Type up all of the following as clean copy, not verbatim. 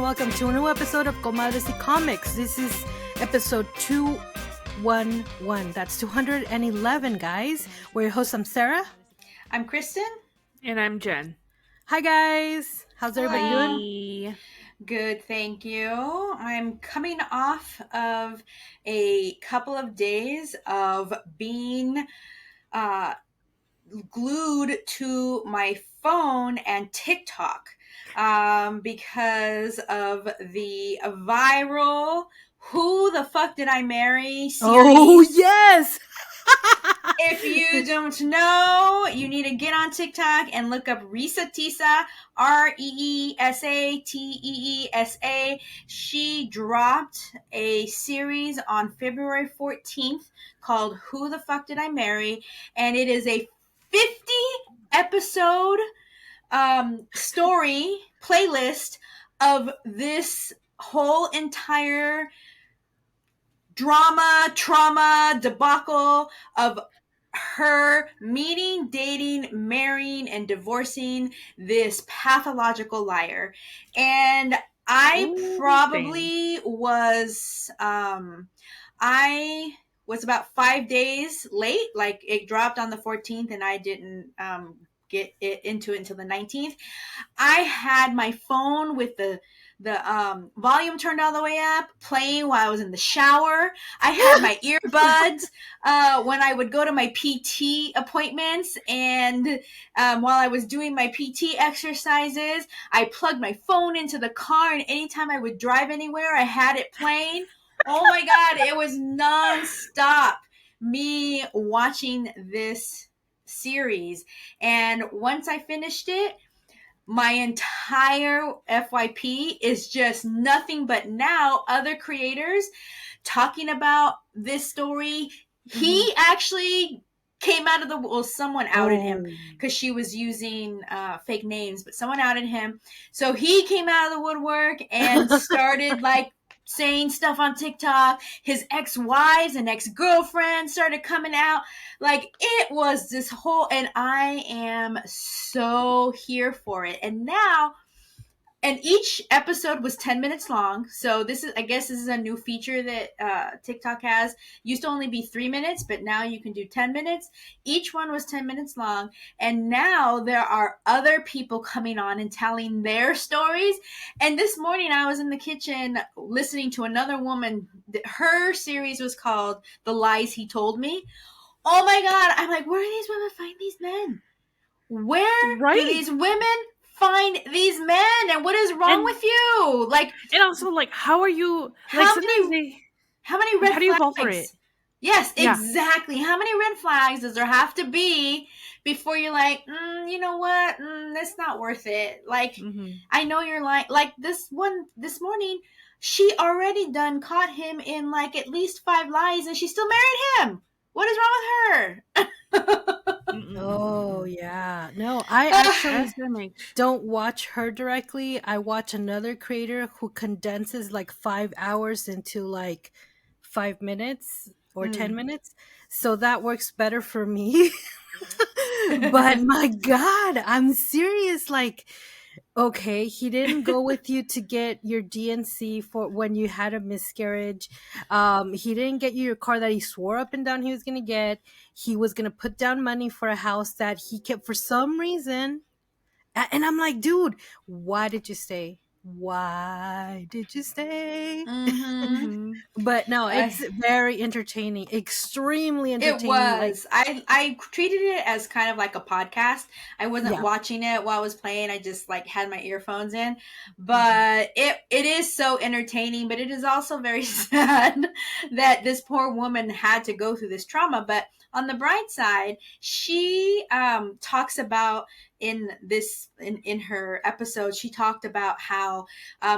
welcome to a new episode of Comadres y Comics. This is episode 211. That's 211, guys. We're your hosts. I'm Sarah. I'm Kristen. And I'm Jen. Hi, guys. How's everybody doing? Good, thank you. I'm coming off of a couple of days of being glued to my phone and TikTok because of the viral "Who the Fuck Did I Marry" series. Oh, yes! If you don't know, you need to get on TikTok and look up Risa Tisa, REESATEESA. She dropped a series on February 14th called "Who the Fuck Did I Marry?" And it is a 50 episode story playlist of this whole entire drama, trauma, debacle of her meeting, dating, marrying, and divorcing this pathological liar. And I probably was, I was about 5 days late. Like, it dropped on the 14th and I didn't get it into it until the 19th. I had my phone with the volume turned all the way up, playing while I was in the shower. I had my earbuds when I would go to my PT appointments, and while I was doing my PT exercises, I plugged my phone into the car, and anytime I would drive anywhere, I had it playing. Oh my God, it was nonstop me watching this series. And once I finished it, my entire FYP is just nothing but now other creators talking about this story. He actually came out of the, well, someone outed him because she was using fake names, but someone outed him. So he came out of the woodwork and started like saying stuff on TikTok. His ex-wives and ex-girlfriends started coming out. Like, it was this whole, and I am so here for it. And now, and each episode was 10 minutes long. So this is, I guess this is a new feature that TikTok has. Used to only be 3 minutes, but now you can do 10 minutes. Each one was 10 minutes long. And now there are other people coming on and telling their stories. And this morning I was in the kitchen listening to another woman. Her series was called The Lies He Told Me. Oh my God. I'm like, where do these women find these men? Where do these women find these men, and what is wrong with you? Like, and also, like, how are you? Like, how many red how do you flags? fall for it? Yes, exactly. Yeah. How many red flags does there have to be before you're like, you know what? That's not worth it. Like, I know you're like this one this morning. She already caught him in like at least 5 lies, and she still married him. What is wrong with her? Oh, yeah. No, I actually don't watch her directly. I watch another creator who condenses like 5 hours into like 5 minutes or 10 minutes. So that works better for me. But my God, I'm serious. Like, okay, he didn't go with you to get your DNC for when you had a miscarriage. He didn't get you your car that he swore up and down he was going to get. He was going to put down money for a house that he kept for some reason. And I'm like, dude, why did you stay? Why did you stay? But no, it's very entertaining, extremely entertaining. It was. Like, I treated it as kind of like a podcast. I wasn't watching it while I was playing. I just like had my earphones in. But it is so entertaining, but it is also very sad that this poor woman had to go through this trauma. But on the bright side, she talks about in her episode, she talked about how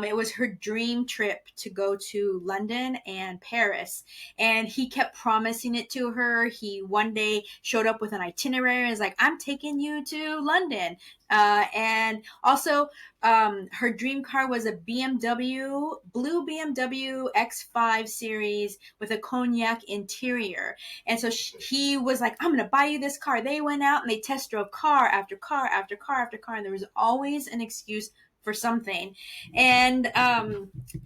it was her dream trip to go to London and Paris, and he kept promising it to her. He one day showed up with an itinerary and was like, I'm taking you to London. And also her dream car was a blue BMW X5 series with a cognac interior. And so he was like, I'm going to buy you this car. They went out and they test drove car after car after car after car. And there was always an excuse for something. And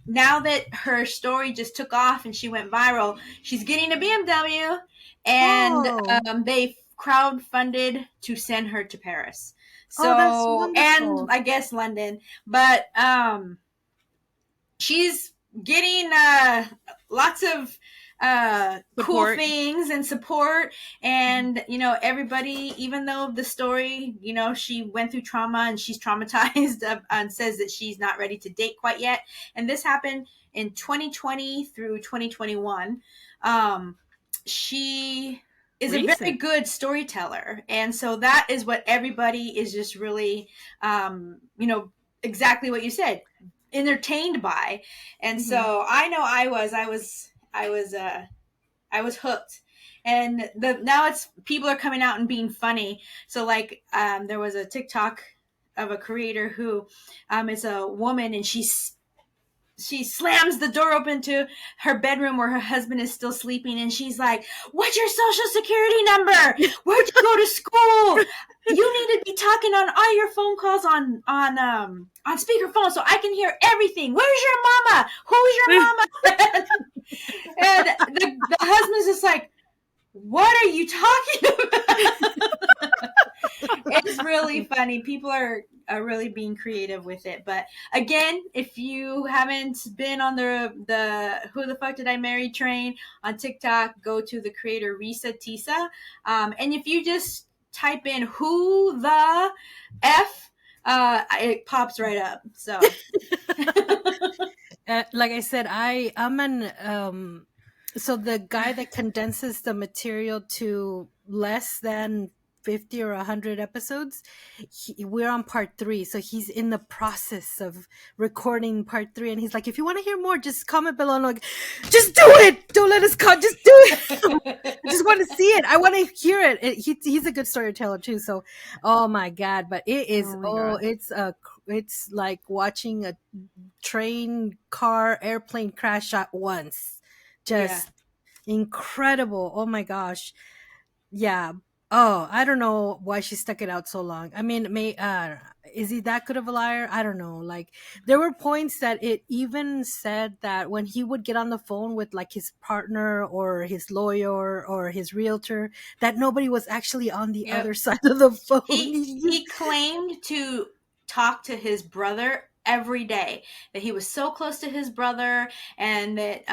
now that her story just took off and she went viral, she's getting a BMW, and they crowdfunded to send her to Paris. So, that's wonderful. and I guess London, but she's getting lots of cool things and support, and everybody, even though the story, she went through trauma and she's traumatized and says that she's not ready to date quite yet, and this happened in 2020 through 2021. She is a very good storyteller, and so that is what everybody is just really exactly what you said, entertained by. And so I know I was hooked. And now it's people are coming out and being funny. So like there was a TikTok of a creator who is a woman, and she slams the door open to her bedroom where her husband is still sleeping, and she's like, "What's your social security number? Where'd you go to school? You need to be talking on all your phone calls on speakerphone so I can hear everything. Where's your mama? Who's your mama?" And the husband's just like, "What are you talking about?" It's really funny. People are really being creative with it. But again, if you haven't been on the Who the Fuck Did I Marry train on TikTok, go to the creator Risa Tisa. And if you just type in "who the F," it pops right up. So like I said, I'm an so the guy that condenses the material to less than 50 or 100 episodes, we're on part 3, so he's in the process of recording part 3, and he's like, if you want to hear more, just comment below. And I'm like, just do it, don't let us cut, just do it. I just want to see it, I want to hear it. He's a good storyteller too, so oh my god. But it is it's like watching a train, car, airplane crash at once. Just incredible. Oh my gosh. Yeah. Oh, I don't know why she stuck it out so long. I mean, is he that good of a liar? I don't know. Like, there were points that it even said that when he would get on the phone with like his partner or his lawyer or his realtor, that nobody was actually on the other side of the phone. He claimed to talk to his brother every day, that he was so close to his brother, and that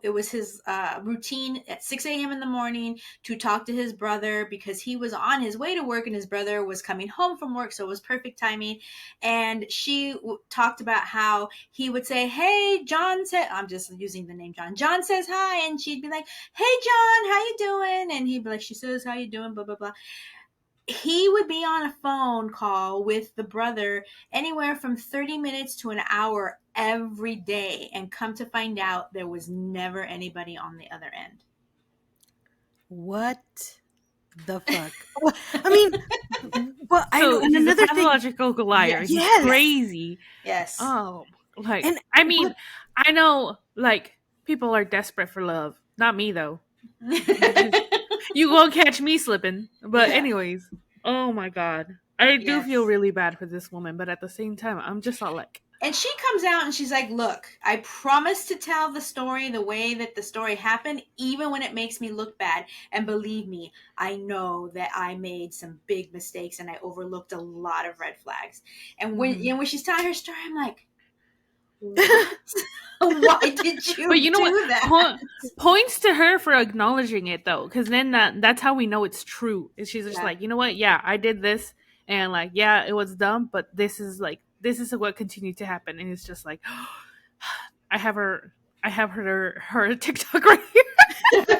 it was his routine at 6 a.m. in the morning to talk to his brother, because he was on his way to work and his brother was coming home from work, so it was perfect timing. And she talked about how he would say, "Hey, John said," I'm just using the name John says hi, and she'd be like, "Hey, John, how you doing?" And he'd be like, "She says, how you doing, blah blah blah." He would be on a phone call with the brother anywhere from 30 minutes to an hour every day, and come to find out there was never anybody on the other end. What the fuck? I mean, well, I know. And he's another a pathological liar. He's crazy. Yes. Oh, like, and I mean, I know, like, people are desperate for love. Not me though. You won't catch me slipping. But anyways, oh my god, I do feel really bad for this woman, but at the same time, I'm just all like. And she comes out and she's like, "Look, I promise to tell the story the way that the story happened, even when it makes me look bad. And believe me, I know that I made some big mistakes and I overlooked a lot of red flags." And when she's telling her story, I'm like, what? Why did you but you know do what? that? Points to her for acknowledging it though, because then that's how we know it's true. Is she's just like, you know what? Yeah, I did this, and like, yeah, it was dumb, but this is what continued to happen, and it's just like, I have her TikTok right here.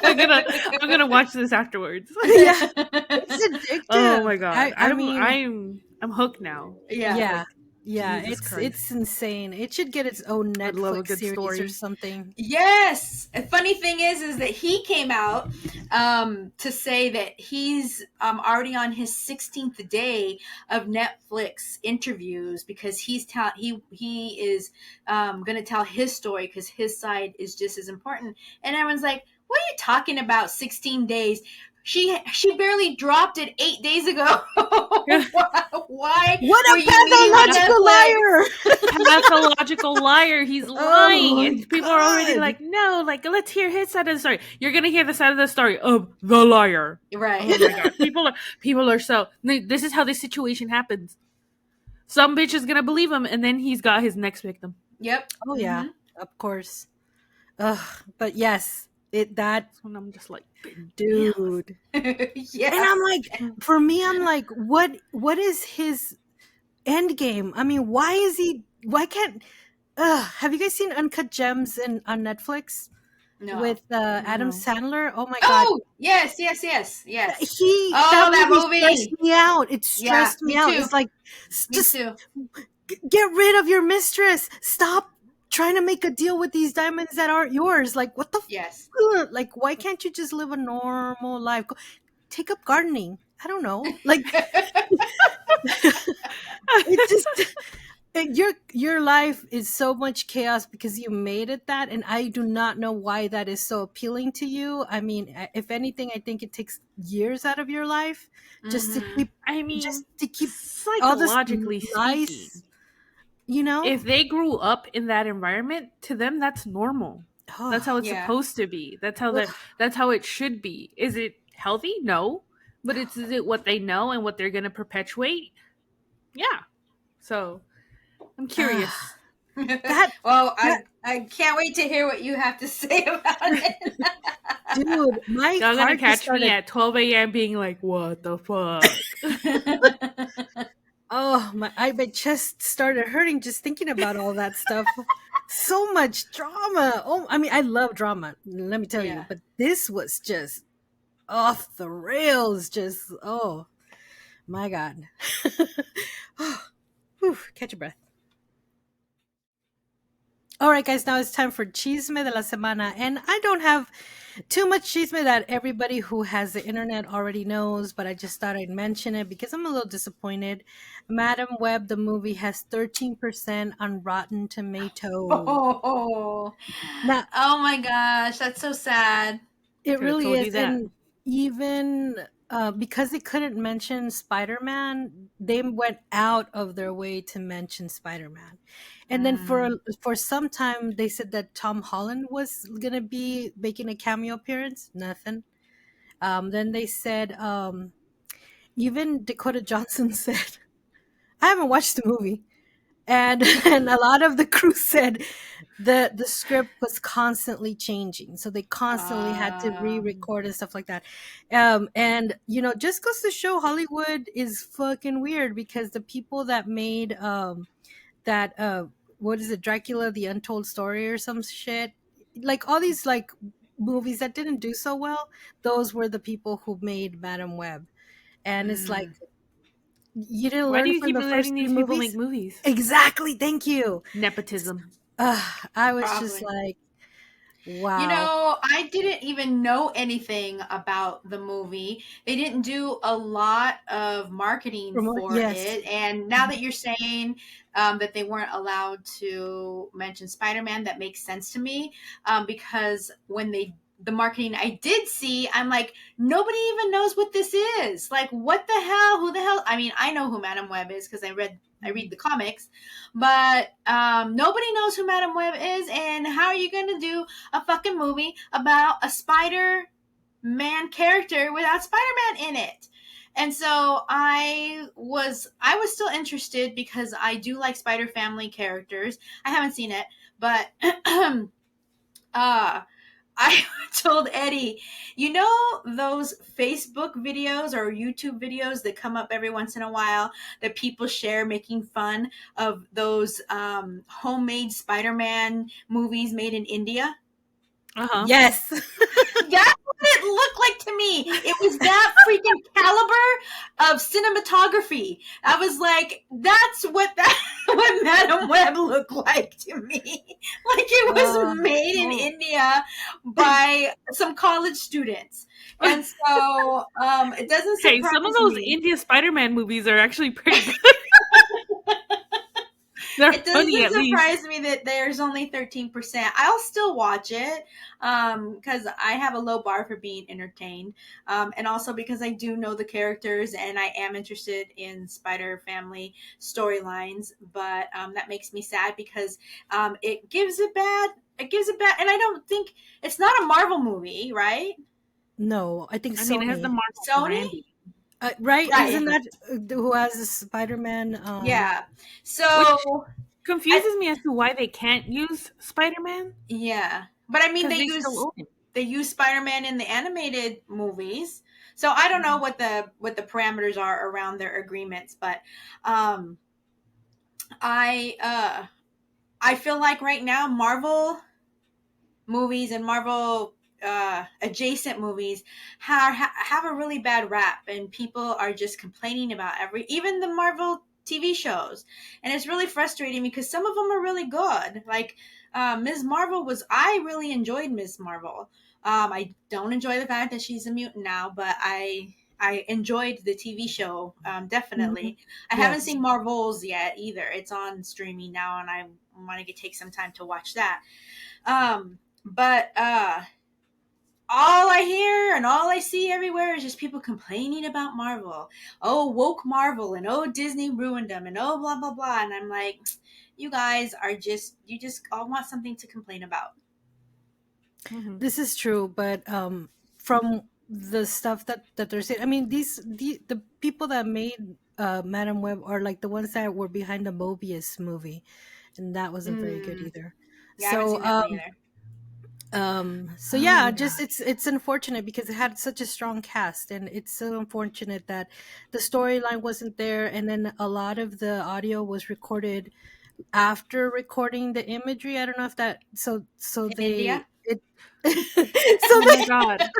I'm gonna watch this afterwards. Yeah, it's addictive. Oh my god, I mean, I'm hooked now. Yeah. Jesus It's insane. It should get its own Netflix series or something. Yes. A funny thing is that he came out to say that he's already on his 16th day of Netflix interviews, because he is going to tell his story, because his side is just as important. And everyone's like, "What are you talking about? 16 days? She barely dropped it 8 days ago. Why? What were a you meeting with pathological Netflix? liar! Pathological liar. He's lying. my And people are already God. like, no, like, let's hear his side of the story. You're going to hear the side of the story of the liar. Right. Oh my God. People are so, this is how this situation happens. Some bitch is going to believe him, and then he's got his next victim. Yep. Oh yeah, of course. Ugh, but yes, that And I'm just like, dude. Yeah. And I'm like, for me, I'm like, what is his end game? I mean, why can't have you guys seen Uncut Gems on Netflix? No. With Adam No. Sandler? Oh my God. Oh, yes. That movie stressed me out. It stressed me out. too. It's like, Me just too. get rid of your mistress. Stop trying to make a deal with these diamonds that aren't yours. Like, what the Yes. like, why can't you just live a normal life? Take up gardening. I don't know. Like, it just your life is so much chaos because you made it that, and I do not know why that is so appealing to you. I mean, if anything, I think it takes years out of your life just to keep all this psychologically nice, speaking, you know. if they grew up in that environment, to them that's normal. That's how it's supposed to be. That's how it should be. Is it healthy? No. But is it what they know and what they're going to perpetuate? Yeah. So I'm curious. I can't wait to hear what you have to say about it. Dude, my Y'all heart gonna catch started... me at 12 a.m. being like, what the fuck? Oh, my chest started hurting just thinking about all that stuff. So much drama. Oh, I mean, I love drama, let me tell you, but this was just off the rails. Just, oh my God. Whew, catch your breath. All right, guys, now it's time for Chisme de la Semana. And I don't have too much chisme that everybody who has the internet already knows, but I just thought I'd mention it because I'm a little disappointed. Madam Web, the movie, has 13% on Rotten Tomatoes. Oh my gosh, that's so sad. It really is. And even because they couldn't mention Spider-Man, they went out of their way to mention Spider-Man. And then for some time, they said that Tom Holland was going to be making a cameo appearance. Nothing. Then they said, even Dakota Johnson said, I haven't watched the movie. And a lot of the crew said the script was constantly changing. So they constantly had to re-record and stuff like that. And, you know, just goes to show Hollywood is fucking weird because the people that made what is it, Dracula, the Untold Story or some shit, like all these like movies that didn't do so well, those were the people who made Madam Web. And it's like, you didn't Why learn do you from keep the first letting these three people movies? make movies? Exactly, thank you. Nepotism. I was just like, wow. You know, I didn't even know anything about the movie. They didn't do a lot of marketing for it. And now that you're saying that they weren't allowed to mention Spider-Man, that makes sense to me. Because when the marketing I did see, I'm like, nobody even knows what this is. Like, what the hell? Who the hell? I mean, I know who Madam Web is because I read the comics, but nobody knows who Madam Web is. And how are you going to do a fucking movie about a Spider-Man character without Spider-Man in it? And so I was still interested because I do like Spider Family characters. I haven't seen it, but I told Eddie, you know those Facebook videos or YouTube videos that come up every once in a while that people share making fun of those homemade Spider-Man movies made in India? Yes. That's what it looked like to me. It was that freaking caliber of cinematography. I was like, that's what Madam Web looked like to me. Like it was made in India by some college students. And so it doesn't surprise me. Some of those India Spider-Man movies are actually pretty good. They're It funny doesn't at least. surprise me that there's only 13%. I'll still watch it because I have a low bar for being entertained. And also because I do know the characters and I am interested in Spider Family storylines. But that makes me sad because it gives a bad. And I don't think it's not a Marvel movie, right? No, I think I mean, it has the Sony. Marvel Sony? branding, Right? Right. Isn't that who has the Spider-Man? Yeah. which So I confuses me as to why they can't use Spider-Man yeah. But I mean because they still own him. they use Spider-Man in the animated movies. So I don't know what the parameters are around their agreements, but um I I feel like right now Marvel movies and Marvel adjacent movies have a really bad rap, and people are just complaining about even the Marvel TV shows, and it's really frustrating because some of them are really good. Like Ms. Marvel I really enjoyed Ms. Marvel. I don't enjoy the fact that she's a mutant now, but I enjoyed the TV show Mhm. definitely. I haven't Yes. seen Marvels yet either. It's on streaming now, and I want to take some time to watch that. But all I hear and all I see everywhere is just people complaining about Marvel. Oh, woke Marvel, and oh, Disney ruined them, and oh, blah blah blah. And I'm like, you guys are you just all want something to complain about. Mm-hmm. This is true, but from the stuff that they're saying, I mean, the people that made Madam Web are like the ones that were behind the Mobius movie, and that wasn't very good Mm, either. yeah, I haven't So seen that one either. so Oh yeah, yeah. just it's unfortunate because it had such a strong cast, and it's so unfortunate that the storyline wasn't there, and then a lot of the audio was recorded after recording the imagery. I don't know if that so In India. they it so Oh my they god.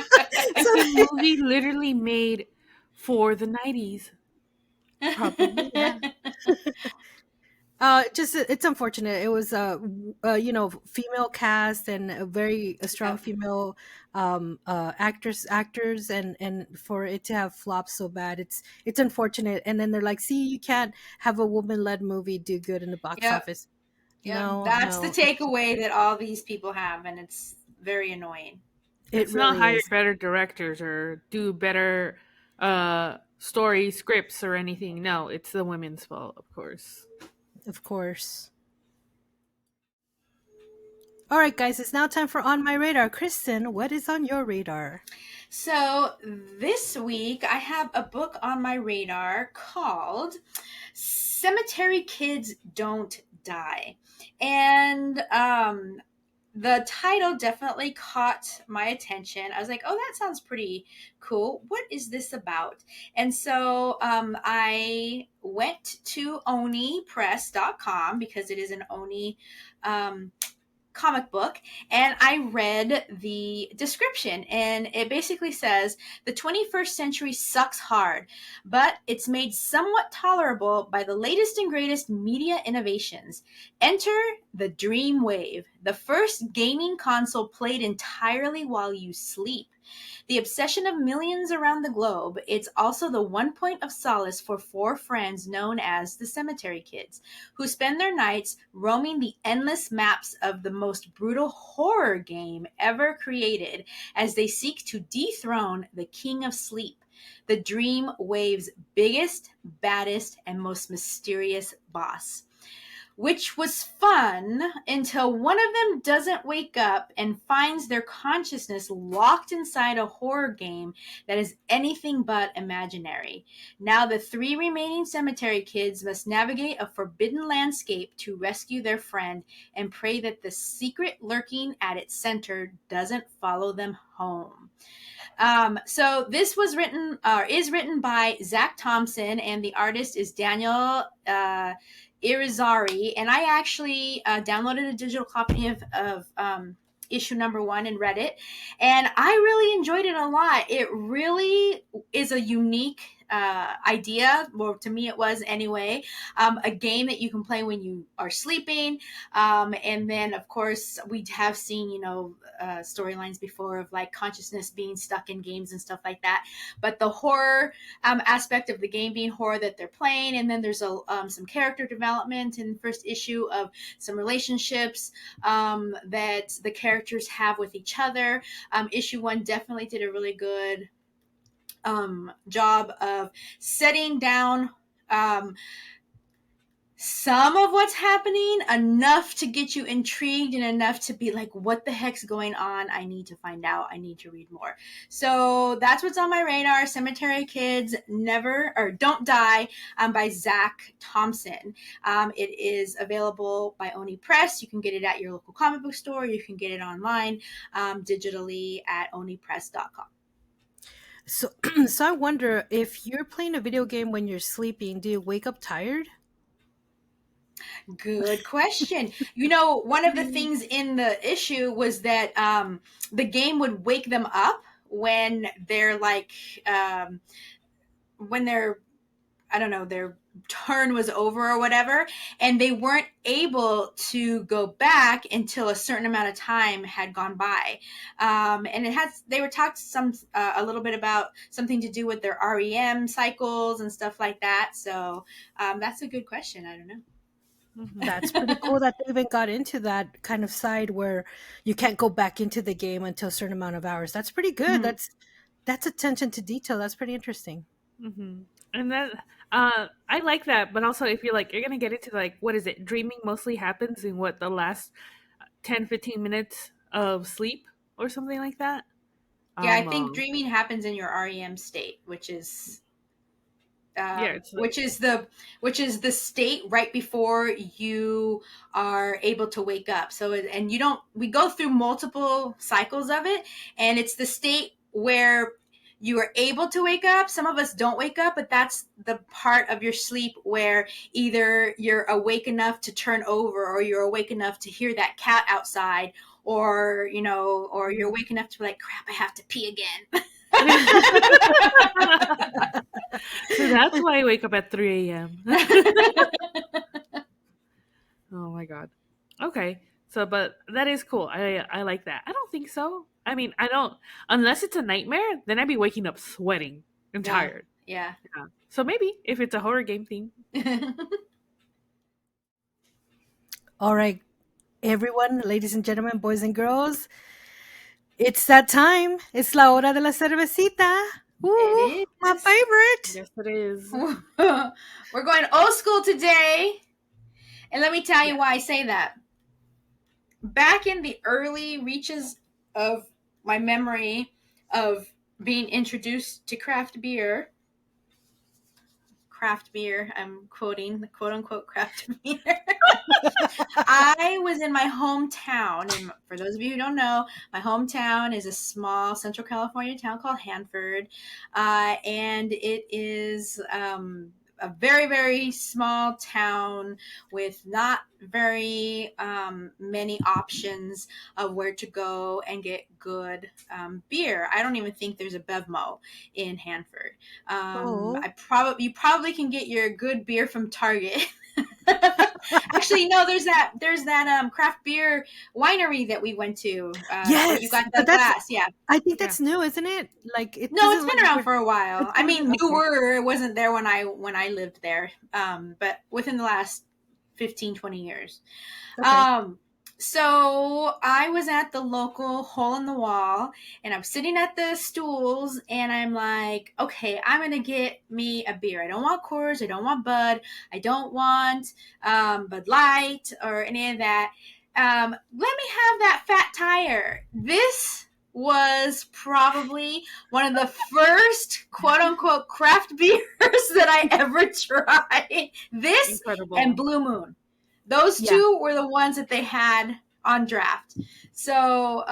It's a so movie literally made for the 90s. Probably, yeah. just it's unfortunate. It was female cast and a strong Yep. female actors, and for it to have flopped so bad, it's unfortunate. And then they're like, see, you can't have a woman led movie do good in the box Yep. office. Yep. No, That's the no, it's takeaway that all these people have, and it's very annoying. it It's not really hire is. better directors or do better story scripts or anything. No, it's the women's fault, of course. Of course. All right, guys, it's now time for On My Radar. Kristen, what is on your radar? So this week I have a book on my radar called Cemetery Kids Don't Die. And the title definitely caught my attention. I was like, oh, that sounds pretty cool. What is this about? And so I went to onipress.com because it is an Oni comic book, and I read the description, and it basically says the 21st century sucks hard, but it's made somewhat tolerable by the latest and greatest media innovations. Enter the Dream Wave, the first gaming console played entirely while you sleep. The obsession of millions around the globe, it's also the one point of solace for four friends known as the Cemetery Kids, who spend their nights roaming the endless maps of the most brutal horror game ever created as they seek to dethrone the King of Sleep, the Dream Wave's biggest, baddest, and most mysterious boss. Which was fun until one of them doesn't wake up and finds their consciousness locked inside a horror game that is anything but imaginary. Now the three remaining cemetery kids must navigate a forbidden landscape to rescue their friend and pray that the secret lurking at its center doesn't follow them home. So this was is written by Zach Thompson, and the artist is Daniel Irizarry. And I actually downloaded a digital copy of issue number 1 and read it, and I really enjoyed it a lot. It really is a unique idea. Well, to me, it was anyway. A game that you can play when you are sleeping. And then, of course, we have seen, storylines before of like consciousness being stuck in games and stuff like that. But the horror aspect of the game being horror that they're playing, and then there's some character development in the first issue of some relationships that the characters have with each other. Issue 1 definitely did a really good job of setting down some of what's happening, enough to get you intrigued and enough to be like, what the heck's going on? I need to find out. I need to read more. So that's what's on my radar. Cemetery Kids Never or Don't Die by Zach Thompson. It is available by Oni Press. You can get it at your local comic book store. You can get it online digitally at onipress.com. So, so I wonder, if you're playing a video game when you're sleeping, do you wake up tired? Good question. One of the things in the issue was that the game would wake them up when they're like, when they're, I don't know, their turn was over or whatever, and they weren't able to go back until a certain amount of time had gone by. And they were talked a little bit about something to do with their REM cycles and stuff like that. So that's a good question. I don't know. That's pretty cool that they even got into that kind of side where you can't go back into the game until a certain amount of hours. That's pretty good. Mm-hmm. That's attention to detail. That's pretty interesting. Mm-hmm. And that I like that, but also if you're gonna get into like, what is it? Dreaming mostly happens in the last 10-15 minutes of sleep or something like that. Yeah, I think dreaming happens in your REM state, which is which is the state right before you are able to wake up. So, and we go through multiple cycles of it, and it's the state where you are able to wake up. Some of us don't wake up, but that's the part of your sleep where either you're awake enough to turn over, or you're awake enough to hear that cat outside, or or you're awake enough to be like, crap, I have to pee again. So that's why I wake up at 3 a.m. Oh my god. Okay. So, but that is cool. I like that. I don't think so. I mean, I don't, unless it's a nightmare, then I'd be waking up sweating and tired. Yeah. So maybe if it's a horror game theme. All right, everyone, ladies and gentlemen, boys and girls, it's that time. It's la hora de la cervecita. Ooh, my favorite. Yes, it is. We're going old school today. And let me tell you why I say that. Back in the early reaches of my memory of being introduced to craft beer, I'm quoting the quote unquote craft beer. I was in my hometown, and for those of you who don't know, my hometown is a small Central California town called Hanford, and it is a very, very small town with not very many options of where to go and get good beer. I don't even think there's a Bevmo in Hanford. You probably can get your good beer from Target. Actually, no. There's that craft beer winery that we went to. Yes, you got that glass. Yeah, I think that's new, isn't it? Like it's been around for a while. I mean, newer. It wasn't there when I lived there. But within the last 15-20 years. Okay. So I was at the local hole in the wall, and I'm sitting at the stools, and I'm like, okay, I'm going to get me a beer. I don't want Coors. I don't want Bud. I don't want Bud Light or any of that. Let me have that Fat Tire. This was probably one of the first quote-unquote craft beers that I ever tried. This Incredible. And Blue Moon. Those two were the ones that they had on draft. So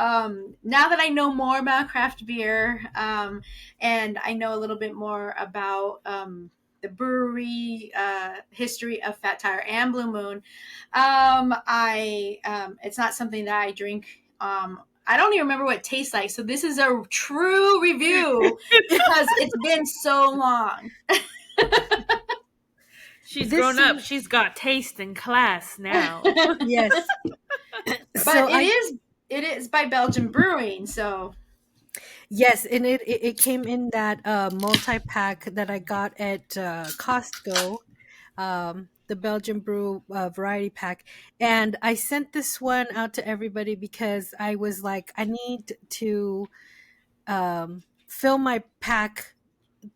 now that I know more about craft beer and I know a little bit more about the brewery history of Fat Tire and Blue Moon, it's not something that I drink I don't even remember what it tastes like. So this is a true review because it's been so long. She's grown up. She's got taste and class now. Yes. But it is by Belgium Brewing, so yes, and it came in that multi-pack that I got at Costco, the Belgian Brew variety pack, and I sent this one out to everybody because I was like, I need to fill my pack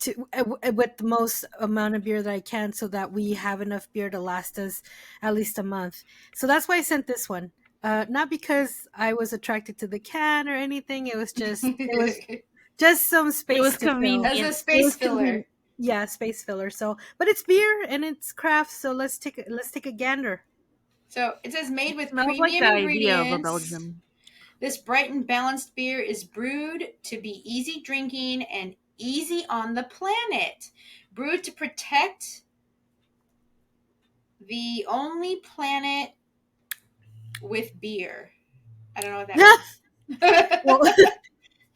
to with the most amount of beer that I can, so that we have enough beer to last us at least a month. So that's why I sent this one. Not because I was attracted to the can or anything. It was just some space. It was to convenient. as a space filler. Yeah, space filler. So, but it's beer and it's craft. So let's take a gander. So it says made with Smells premium like the ingredients. idea of a Belgium. This bright and balanced beer is brewed to be easy drinking and easy on the planet. Brewed to protect the only planet with beer. I don't know what that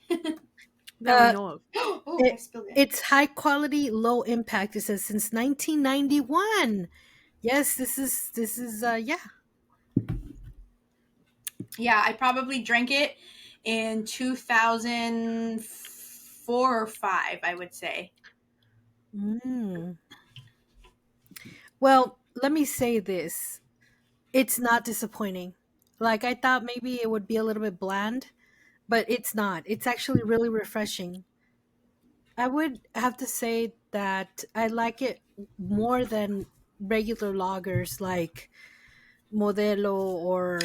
means. That we know of. I spilled it. It's high quality, low impact. It says since 1991. Yes, this is yeah. Yeah, I probably drank it in 2004 or 5, I would say. Well, let me say this. It's not disappointing. Like, I thought maybe it would be a little bit bland, but it's not. It's actually really refreshing. I would have to say that I like it more than regular lagers like Modelo or...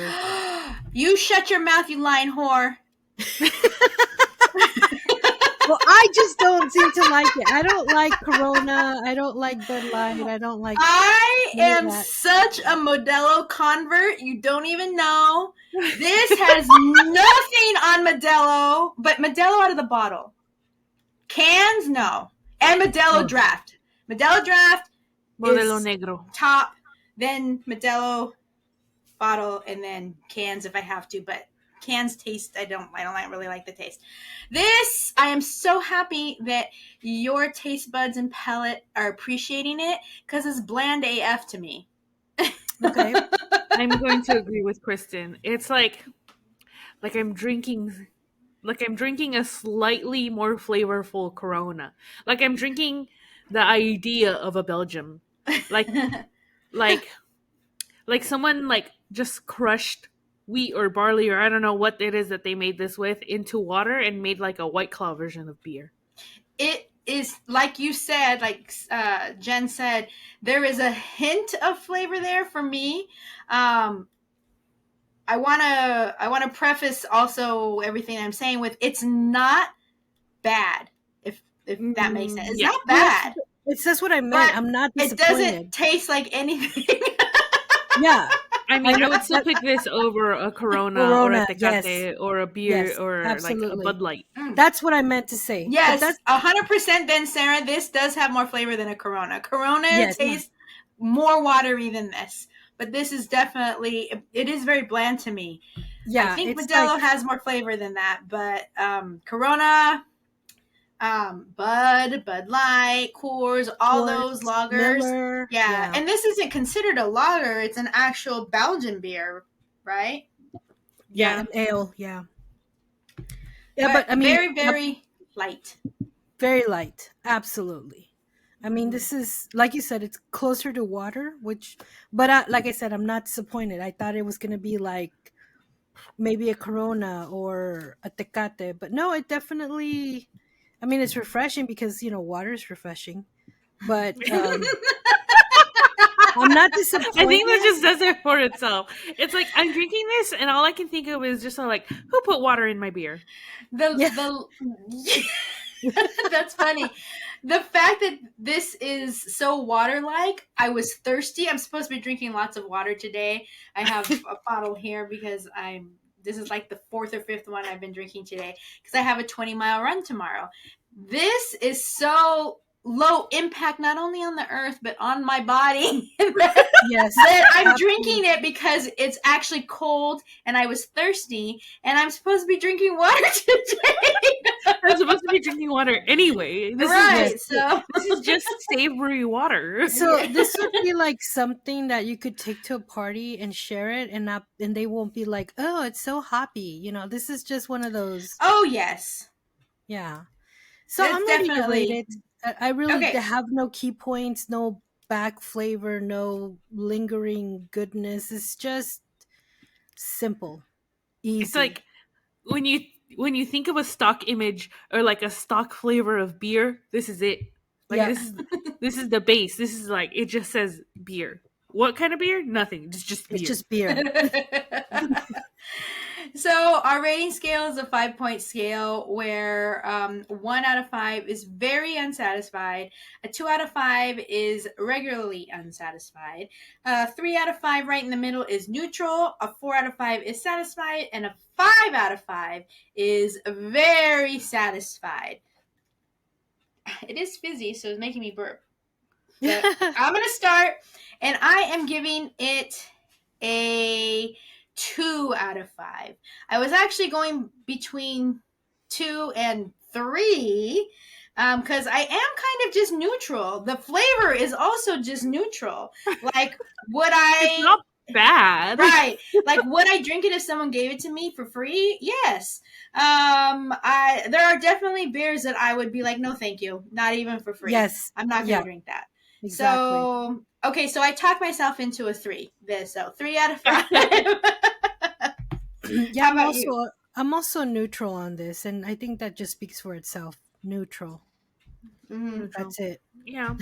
You shut your mouth, you lying whore. Well, I just don't seem to like it. I don't like Corona. I don't like Bud Light. I don't like... I am such a Modelo convert. You don't even know. This has nothing on Modelo, but Modelo out of the bottle. Cans, no. And Modelo Draft. Modelo Draft Modelo is Negro. top, then Modelo bottle, and then cans if I have to, but cans taste, I don't really like the taste. This, I am so happy that your taste buds and palate are appreciating it, because it's bland AF to me. Okay. I'm going to agree with Kristen. It's like I'm drinking a slightly more flavorful Corona. Like I'm drinking the idea of a Belgium. Like someone like just crushed wheat or barley or I don't know what it is that they made this with into water and made like a White Claw version of beer. It is, like you said, like Jen said, there is a hint of flavor there for me. I want to preface also everything I'm saying with it's not bad, if that makes sense. It's not bad. That's what I meant. I'm not disappointed. It doesn't taste like anything. Yeah. I mean, I would still pick this over a Corona or a Tecate or a beer or absolutely. Like a Bud Light. That's what I meant to say. Yes, 100% then, Sarah. This does have more flavor than a Corona. Corona tastes more watery than this. But this is definitely, it is very bland to me. Yeah, I think Modelo has more flavor than that. But Corona, Bud Light, Coors, all those lagers. Miller, yeah. And this isn't considered a lager. It's an actual Belgian beer, right? Yeah, an ale, yeah. Yeah, but I mean... Very, very light. Very light, absolutely. I mean, this is, like you said, it's closer to water, but like I said, I'm not disappointed. I thought it was going to be like maybe a Corona or a Tecate, but no, it definitely... I mean, it's refreshing because, water is refreshing, but I'm not disappointed. I think that just does it for itself. It's like, I'm drinking this, and all I can think of is just like, who put water in my beer? That's funny. The fact that this is so water-like, I was thirsty. I'm supposed to be drinking lots of water today. I have a bottle here because this is like the 4th or 5th one I've been drinking today because I have a 20-mile run tomorrow. This is so low impact not only on the earth but on my body. Yes. That I'm drinking it because it's actually cold and I was thirsty and I'm supposed to be drinking water today. I'm supposed to be drinking water anyway. This is just savory water. So this would be like something that you could take to a party and share it, and they won't be like, oh, it's so hoppy. This is just one of those. Oh yes. Yeah. So That's I'm ready to rate it. I really have no key points, no back flavor, no lingering goodness. It's just simple, easy. It's like when you think of a stock image or like a stock flavor of beer, this is it. Like this is the base. This is like, it just says beer. What kind of beer? Nothing. It's just beer. It's just beer. So our rating scale is a 5-point scale where 1 out of 5 is very unsatisfied, a 2 out of 5 is regularly unsatisfied, 3 out of 5 right in the middle is neutral, a 4 out of 5 is satisfied, and a 5 out of 5 is very satisfied. It is fizzy, so it's making me burp. But I'm going to start, and I am giving it a 2 out of 5. I was actually going between 2 and 3 because I am kind of just neutral. The flavor is also just neutral. Like, would I... It's not bad. Right. Like, would I drink it if someone gave it to me for free? Yes. There are definitely beers that I would be like, no, thank you. Not even for free. Yes. I'm not going to drink that. Exactly. So, okay, so I talked myself into a 3. So 3 out of 5. Yeah, I'm also neutral on this, and I think that just speaks for itself. Neutral. Mm-hmm. That's it. Yeah.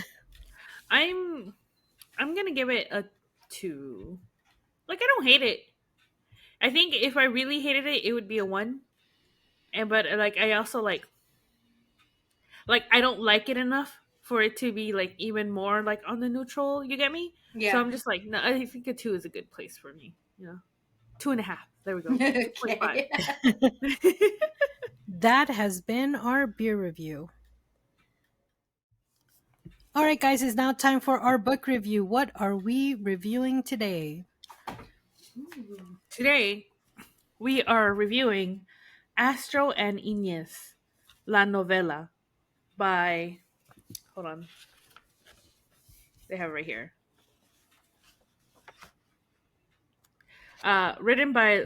I'm gonna give it a 2. Like, I don't hate it. I think if I really hated it, it would be a 1. But like, I also like I don't like it enough for it to be like even more like on the neutral. You get me? Yeah. So I'm just like, no, I think a 2 is a good place for me. 2.5. There we go. Okay. That has been our beer review. All right, guys, it's now time for our book review. What are we reviewing today? Today, we are reviewing Astro and Inez, La Novela by... Hold on. They have it right here. Written by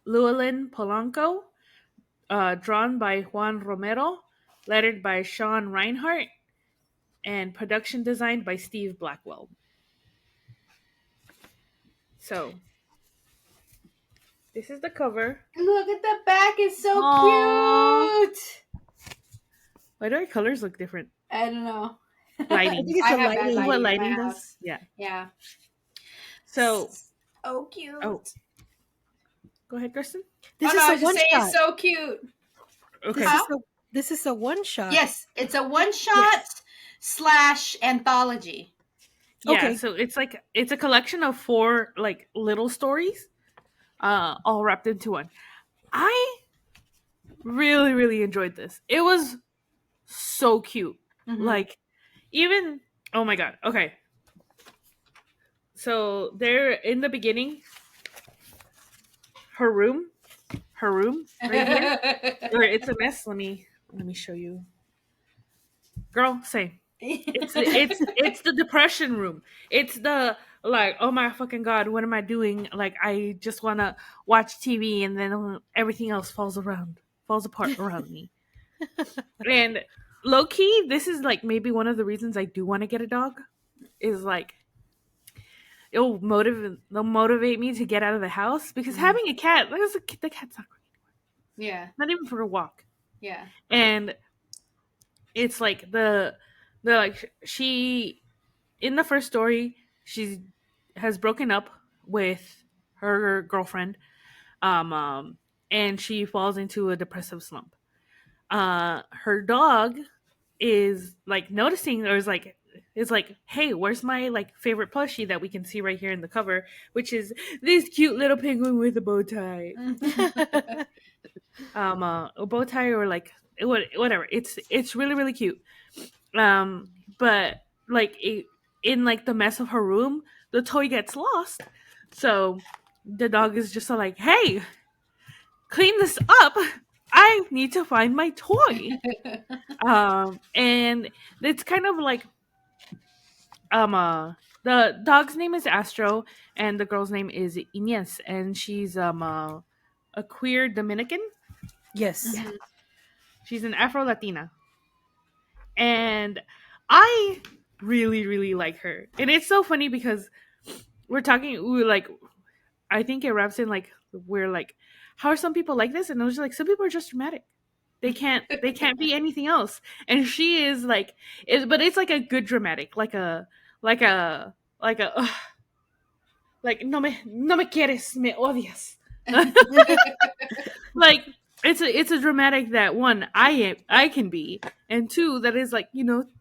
Lewelin Polanco, drawn by Juan Romero, lettered by Sean Reinhart, and production designed by Steve Blackwell. So, this is the cover. Look at the back, it's so cute. Why do our colors look different? I don't know. Lighting. I think it's the lighting. What lighting does? Yeah. Yeah. So. Oh, cute. Oh. Go ahead, Kristen. This is a one shot. It's so cute. Okay. This is a one shot. Yes, it's a one shot / anthology. Yeah, okay. So it's a collection of 4 like little stories, all wrapped into one. I really, really enjoyed this. It was so cute. Mm-hmm. Like, even, oh my god. Okay. So they're in the beginning. Her room right here. It's a mess. Let me show you. Girl, say. It's the depression room. It's the like, oh my fucking god, what am I doing? Like, I just want to watch TV and then everything else falls apart around me. And low key, this is like maybe one of the reasons I do want to get a dog. Is like, they'll motivate me to get out of the house, because having a cat, the cat's not going anywhere. Yeah. Not even for a walk. Yeah. And it's like the like, she, in the first story, she has broken up with her girlfriend, and she falls into a depressive slump. Her dog is like noticing, or is like, hey, where's my like favorite plushie that we can see right here in the cover, which is this cute little penguin with a bow tie. A bow tie, or like whatever. It's really, really cute. But like in like the mess of her room, the toy gets lost. So the dog is just like, "Hey, clean this up. I need to find my toy." And it's kind of like the dog's name is Astro and the girl's name is Inez, and she's a queer Dominican. Yes. Yeah, she's an Afro Latina, and I really really like her. And it's so funny because we're like, I think it wraps in like, we're like, how are some people like this? And I was like, some people are just dramatic. They can't be anything else. And she is like, but it's like a good dramatic, like a like a like no me quieres, me odias. Like it's a dramatic that, one, I can be, and two, that is like,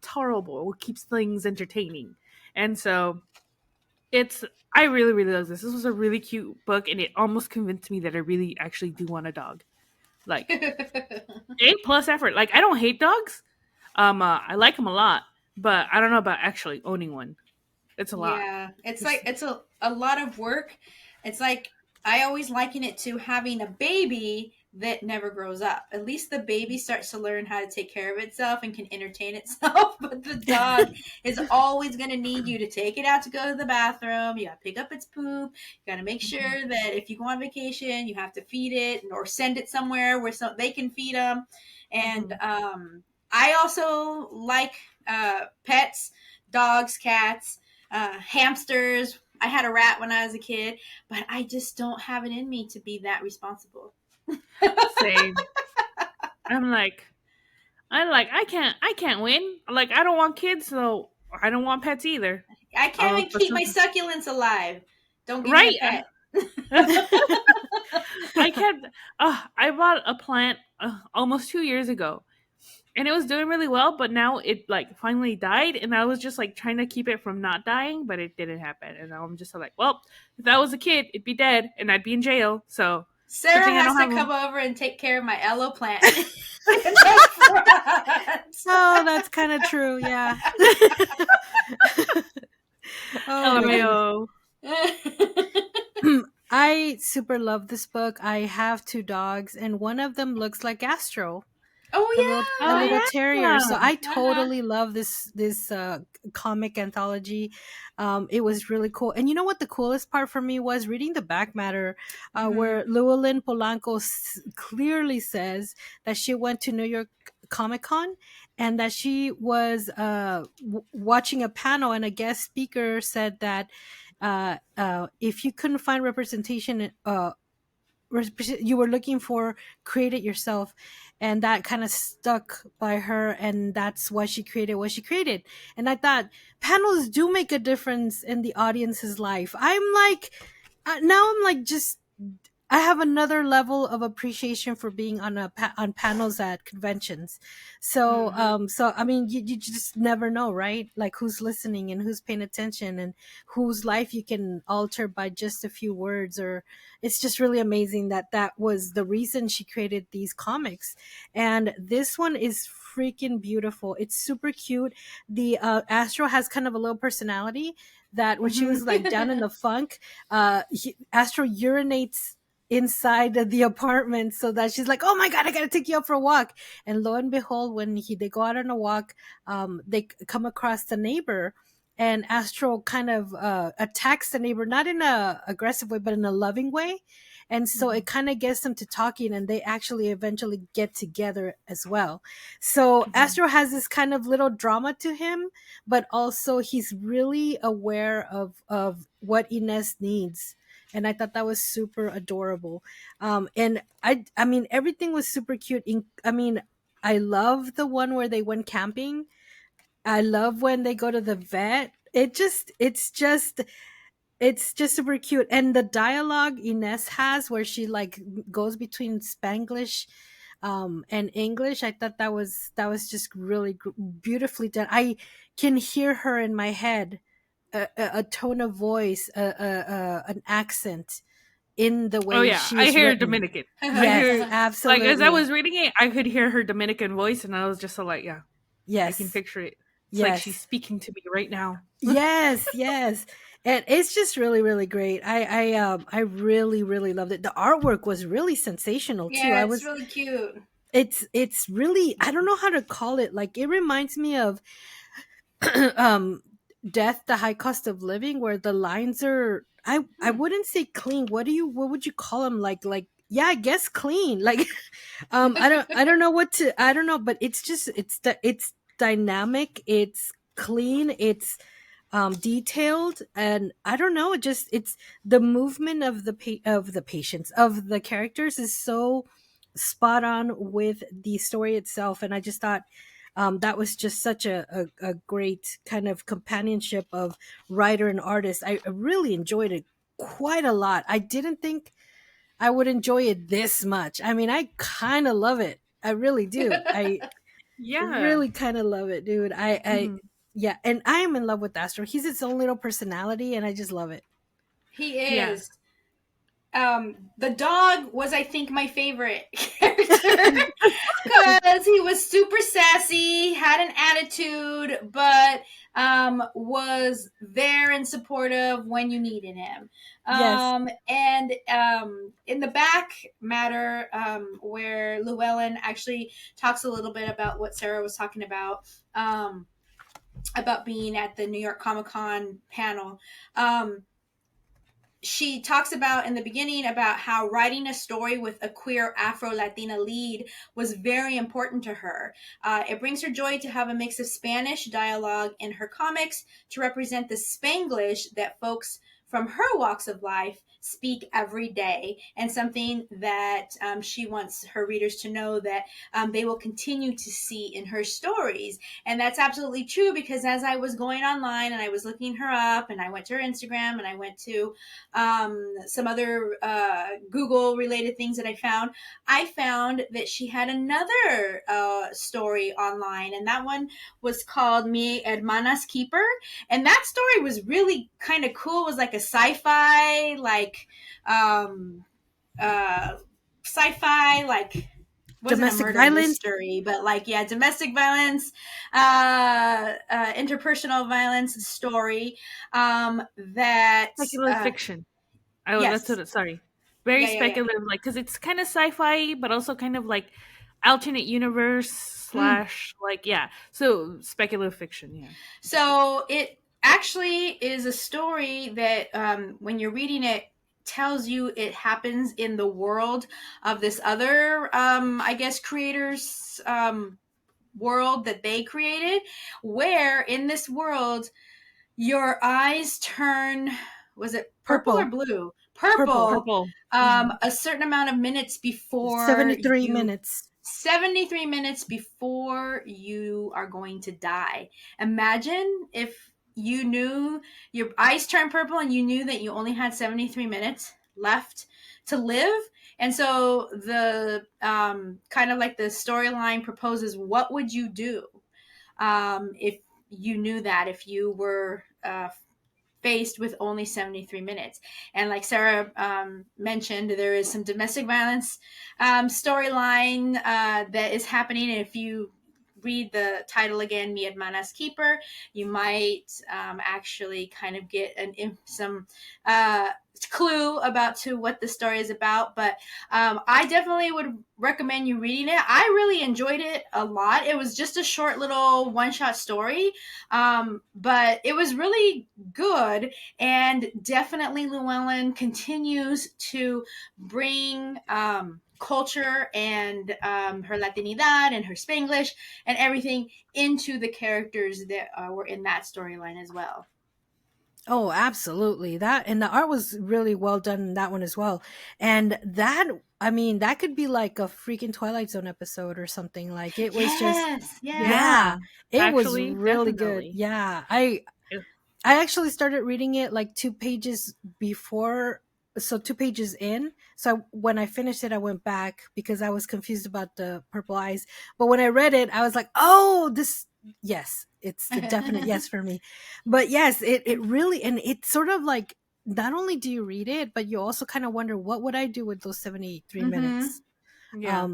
tolerable, keeps things entertaining. And so it's I really really love this. This was a really cute book, and it almost convinced me that I really actually do want a dog. Like, A+ effort. Like, I don't hate dogs. I like them a lot, but I don't know about actually owning one. It's a lot. Yeah, it's like it's a lot of work. It's like I always liken it to having a baby that never grows up. At least the baby starts to learn how to take care of itself and can entertain itself, but the dog is always going to need you to take it out to go to the bathroom. You got to pick up its poop. You got to make sure that if you go on vacation, you have to feed it or send it somewhere where they can feed them. And I also like pets, dogs, cats, hamsters. I had a rat when I was a kid, but I just don't have it in me to be that responsible. Same. I can't win. Like, I don't want kids, so I don't want pets either. I can't even keep my succulents alive. Don't give Right. me a pet. I can't. I bought a plant almost 2 years ago, and it was doing really well, but now it like finally died, and I was just like trying to keep it from not dying, but it didn't happen. And now I'm just like, well, if that was a kid, it'd be dead, and I'd be in jail. So Sarah has to come over and take care of my aloe plant. Oh, that's kind of true. Yeah. LMAO. I super love this book. I have 2 dogs, and one of them looks like Astro. Oh The yeah, little terrier. So I totally love this comic anthology. It was really cool. And you know what the coolest part for me was reading the back matter, where Lewelin Polanco clearly says that she went to New York Comic Con and that she was watching a panel, and a guest speaker said that if you couldn't find representation, you were looking for, create it yourself. And that kind of stuck by her, and that's why she created what she created. And I thought panels do make a difference in the audience's life. I'm like, now I'm like, just I have another level of appreciation for being on panels at conventions. So so I mean, you just never know, right? Like, who's listening and who's paying attention and whose life you can alter by just a few words. Or it's just really amazing that that was the reason she created these comics. And this one is freaking beautiful. It's super cute. The Astro has kind of a little personality that when she was like down in the funk, Astro urinates inside the apartment, so that she's like, oh my god, I gotta take you out for a walk. And lo and behold, when they go out on a walk, they come across the neighbor, and Astro kind of attacks the neighbor, not in a aggressive way but in a loving way. And so it kind of gets them to talking, and they actually eventually get together as well. So Astro has this kind of little drama to him, but also he's really aware of what Inez needs. And I thought that was super adorable. And I mean, everything was super cute. I mean, I love the one where they went camping. I love when they go to the vet. It's just super cute. And the dialogue Inez has, where she like goes between Spanglish and English, I thought that was just really beautifully done. I can hear her in my head, a tone of voice, an accent in the way. Oh yeah, I hear written. Dominican. Yes, absolutely. Like, as I was reading it, I could hear her Dominican voice, and I was just so like, yeah. I can Yes. picture it. It's like Yes. she's speaking to me right now. Yes, yes. And it's just really, really great. I really, really loved it. The artwork was really sensational too. Yeah, it's really cute. It's really, I don't know how to call it. Like, it reminds me of um Death, the High Cost of Living, where the lines are, I wouldn't say clean. What would you call them? Like yeah, I guess clean. Like I don't know what to, I don't know, but it's just, it's dynamic, it's clean, it's detailed, and I don't know, it just, it's the movement of of the patients, of the characters, is so spot on with the story itself. And I just thought that was just such a great kind of companionship of writer and artist. I really enjoyed it quite a lot. I didn't think I would enjoy it this much. I mean, I kind of love it. I really do. I Yeah. really kind of love it, dude. Mhm. Yeah, and I am in love with Astro. He's his own little personality, and I just love it. He Yeah. is. The dog was, I think, my favorite character because he was super sassy, had an attitude, but was there and supportive when you needed him. Yes. And in the back matter, where Lewelin actually talks a little bit about what Sarah was talking about being at the New York Comic Con panel. She talks about in the beginning about how writing a story with a queer Afro-Latina lead was very important to her. It brings her joy to have a mix of Spanish dialogue in her comics to represent the Spanglish that folks from her walks of life speak every day, and something that she wants her readers to know that they will continue to see in her stories. And that's absolutely true, because as I was going online and I was looking her up, and I went to her Instagram, and I went to some other Google related things that I found that she had another story online, and that one was called Mi Hermana's Keeper. And that story was really kind of cool. It was like a sci-fi, wasn't Domestic a murder violence. mystery, but like, yeah, domestic violence, interpersonal violence story that Speculative fiction. Oh, that's yes, what. Sorry, very yeah. speculative. Like, because it's kind of sci-fi, but also kind of like alternate universe slash like, yeah. So speculative fiction. Yeah. So it actually is a story that when you're reading it, tells you it happens in the world of this other I guess creators world that they created, where in this world your eyes turn, was it purple or Purple. blue? Purple. Purple. A certain amount of minutes before 73 you minutes. 73 minutes before you are going to die. Imagine if you knew your eyes turned purple and you knew that you only had 73 minutes left to live. And so the kind of like the storyline proposes, what would you do if you knew that, if you were faced with only 73 minutes. And like Sarah mentioned, there is some domestic violence storyline that is happening. And if you read the title again, Mi Hermana's Keeper, you might actually kind of get some clue about to what the story is about. But I definitely would recommend you reading it. I really enjoyed it a lot. It was just a short little one-shot story, but it was really good. And definitely Llewellyn continues to bring culture and her Latinidad and her Spanglish and everything into the characters that were in that storyline as well. Oh, absolutely. That, and the art was really well done in that one as well. And that, I mean, that could be like a freaking Twilight Zone episode or something. Like, it was just, yeah, it Actually, was really definitely. good. Yeah. I actually started reading it like 2 pages before, so 2 pages in. So when I finished it, I went back because I was confused about the purple eyes. But when I read it, I was like, oh, this, yes, it's a definite yes for me. But yes, it really, and it's sort of like, not only do you read it, but you also kind of wonder, what would I do with those 73 minutes? Yeah.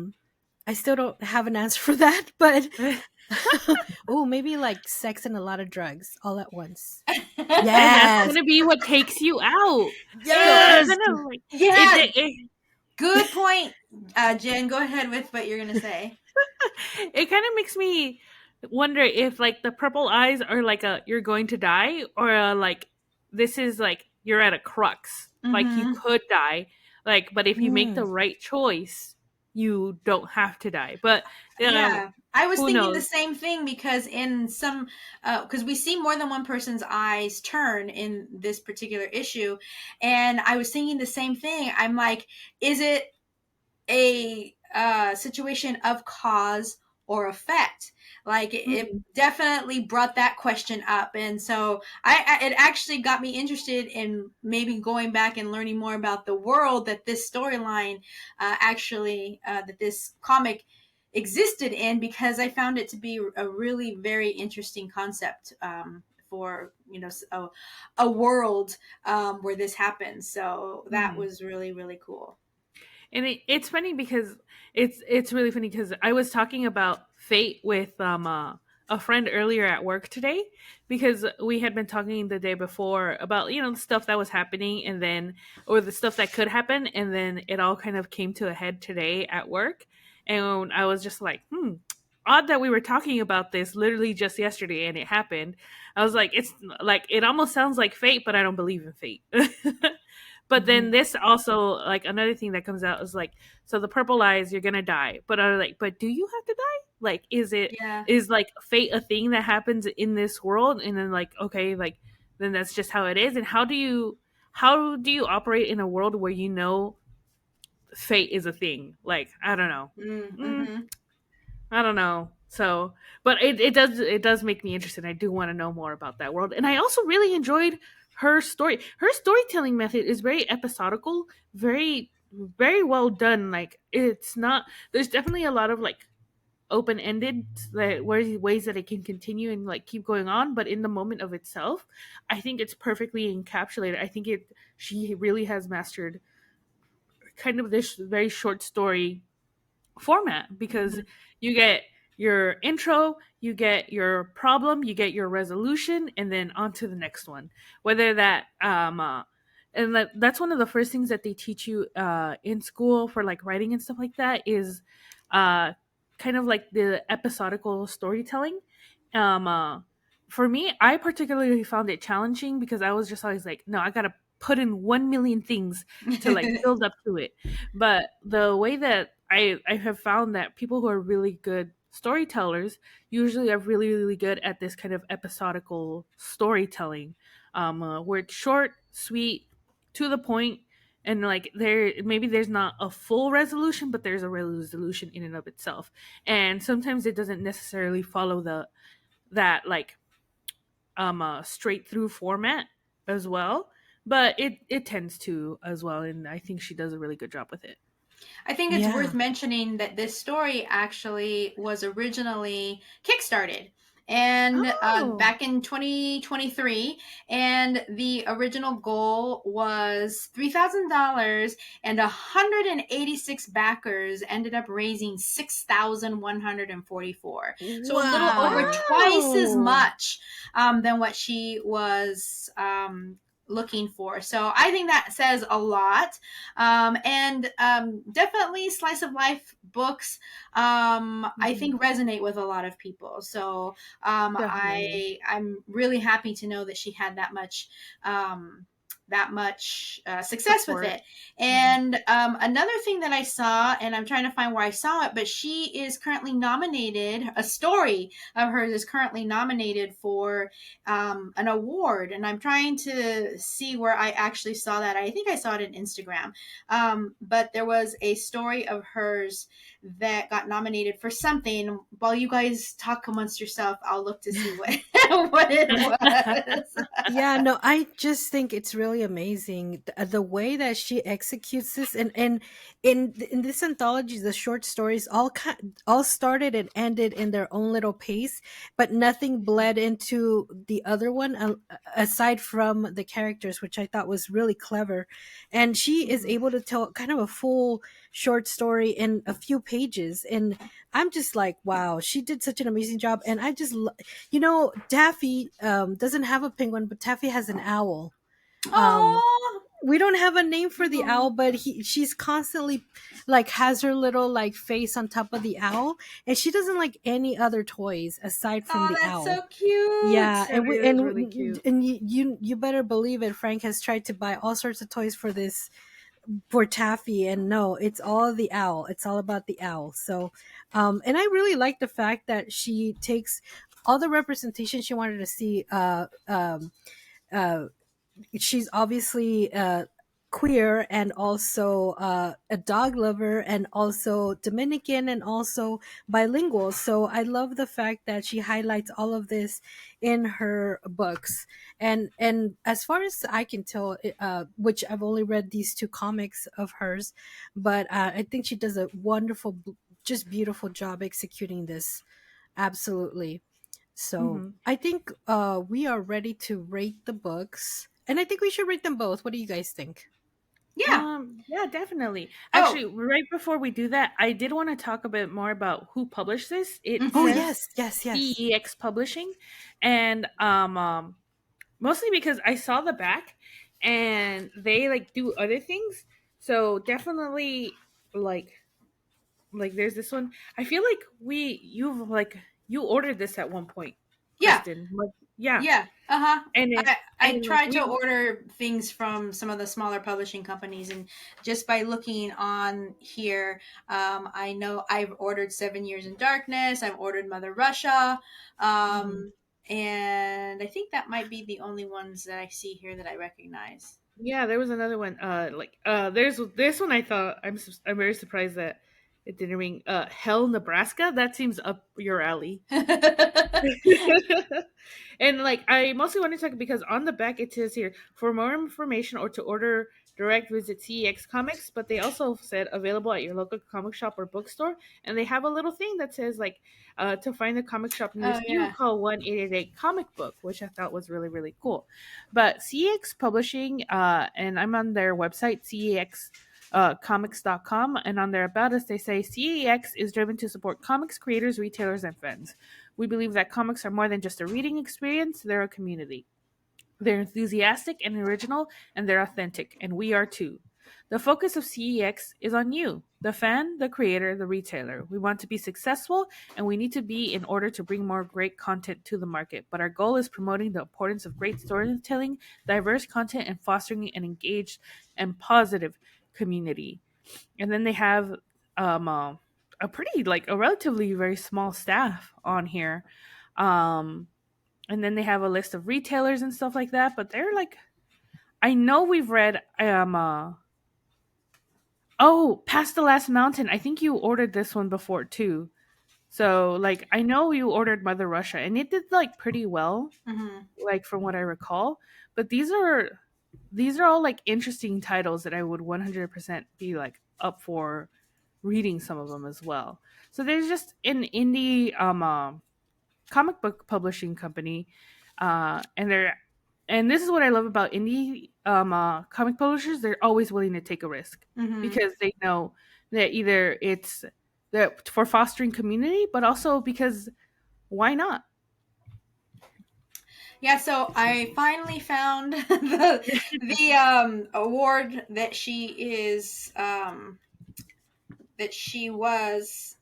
I still don't have an answer for that, but oh, maybe like sex and a lot of drugs all at once. And that's Yes. gonna be what takes you out. So I'm Yes. gonna like Yeah. Good point, Jen. Go ahead with what you're gonna say. it kind of makes me wonder if like the purple eyes are like a you're going to die, or like this is like you're at a crux, like you could die, like, but if you make the right choice, you don't have to die. But Yeah, I was who thinking the knows? same thing, because in some, because we see more than one person's eyes turn in this particular issue, and I was thinking the same thing. I'm like, is it a situation of cause or effect? Like it definitely brought that question up, and so it actually got me interested in maybe going back and learning more about the world that this storyline actually that this comic existed in, because I found it to be a really very interesting concept for a world where this happens. So that was really, really cool. And it's funny because it's really funny because I was talking about fate with a friend earlier at work today, because we had been talking the day before about the stuff that was happening, and then or the stuff that could happen, and then it all kind of came to a head today at work, and I was just like, odd that we were talking about this literally just yesterday and it happened. I was like, it's like it almost sounds like fate, but I don't believe in fate. But then this also, like, another thing that comes out is like, so the purple eyes, you're gonna die, but are like, but do you have to die? Like, Yeah. is like fate a thing that happens in this world? And then like, okay, like then that's just how it is. And how do you operate in a world where fate is a thing? Like, I don't know. I don't know. So, but it does make me interested. I do want to know more about that world, and I also really enjoyed her story. Her storytelling method is very episodical, very well done. Like, it's not. There's definitely a lot of like open ended ways that it can continue and like keep going on, but in the moment of itself, I think it's perfectly encapsulated. I think she really has mastered kind of this very short story format, because you get your intro, you get your problem, you get your resolution, and then on to the next one. Whether that and that's one of the first things that they teach you in school for like writing and stuff like that is uh kind of like the episodical storytelling. um uh, for me, I particularly found it challenging because I was just always like, no, I gotta put in 1 million things to like build up to it. But the way that I have found that people who are really good storytellers usually are really, really good at this kind of episodical storytelling, where it's short, sweet, to the point, and like there's not a full resolution, but there's a resolution in and of itself. And sometimes it doesn't necessarily follow that like straight through format as well, but it tends to as well, and I think she does a really good job with it. I think it's worth mentioning that this story actually was originally kickstarted and back in 2023, and the original goal was $3,000, and 186 backers ended up raising 6,144. So a little over twice as much than what she was looking for. So I think that says a Mm-hmm. and definitely slice of life books I think resonate with a lot of people. So Definitely. I'm really happy to know that she had that much success with Support. it. And another thing that I saw, and I'm trying to find where I saw it, but she is currently nominated. A story of hers is currently nominated for an award, and I'm trying to see where I actually saw that. I think I saw it on Instagram, but there was a story of hers that got nominated for something. While you guys talk amongst yourself, I'll look to see what what it was. Yeah, no, I just think it's really really amazing. The way that she executes this, and in this anthology, the short stories all started and ended in their own little pace, but nothing bled into the other one aside from the characters, which I thought was really clever. And she is able to tell kind of a full short story in a few pages, and I'm just like, wow, she did such an amazing job. And I just Taffy doesn't have a penguin, but Taffy has an owl. Oh, We don't have a name for the owl, but she's constantly like has her little like face on top of the owl, and she doesn't like any other toys aside from the that's owl. so cute. Yeah, It and we is really cute. and you better believe it. Frank has tried to buy all sorts of toys for Taffy, and no, it's all the owl. It's all about the owl. So, and I really like the fact that she takes all the representation she wanted to see. Uh, she's obviously queer, and also a dog lover, and also Dominican, and also bilingual. So I love the fact that she highlights all of this in her books. And as far as I can tell, which I've only read these two comics of hers, but I think she does a wonderful, just beautiful job executing this. Absolutely. So Mm-hmm. I think we are ready to rate the books, and I think we should rate them both. What do you guys think? Yeah. Yeah, definitely. Oh. Actually, right before we do that, I did want to talk a bit more about who published this. It Oh Mhm. says yes, yes, yes. CEX Publishing, and mostly because I saw the back, and they like do other things. So definitely, like there's this one. I feel like you ordered this at one point, Yeah. Kristen. Like, yeah, Yeah. Uh-huh. and it, I and like tried to we order things from some of the smaller publishing companies, and just by looking on here, I know I've ordered 7 Years in Darkness. I've ordered Mother Russia, Mhm. and I think that might be the only ones that I see here that I recognize. Yeah, there was another one. There's this one. I thought I'm very surprised that it didn't ring. Hell, Nebraska. That seems up your alley. And like I mostly want to talk because on the back it says here for more information or to order direct visit CEX Comics, but they also said available at your local comic shop or bookstore, and they have a little thing that says like to find the comic shop Oh nearest you, yeah. call 1-888 comic book, which I thought was really really cool. But CEX Publishing, and I'm on their website CEX comics.com, and on their about us they say CEX is driven to support comics creators, retailers, and fans. We believe that comics are more than just a reading experience, they're a community. They're enthusiastic and original, and they're authentic, and we are too. The focus of CEX is on you, the fan, the creator, the retailer. We want to be successful, and we need to be in order to bring more great content to the market. But our goal is promoting the importance of great storytelling, diverse content, and fostering an engaged and positive community. And then they have a pretty like a relatively very small staff on here. Um, and then they have a list of retailers and stuff like that, but they're like I know we've read oh, Past the Last Mountain. I think you ordered this one before too. So like I know you ordered Mother Russia and it did like pretty well, Hmm. like from what I recall. But these are all like interesting titles that I would 100% be like up for reading some of them as well. So there's just an indie comic book publishing company, and this is what I love about indie comic publishers. They're always willing to take a risk Hmm. because they know that either it's that for fostering community, but also because why not? Yeah, so I finally found the award that she was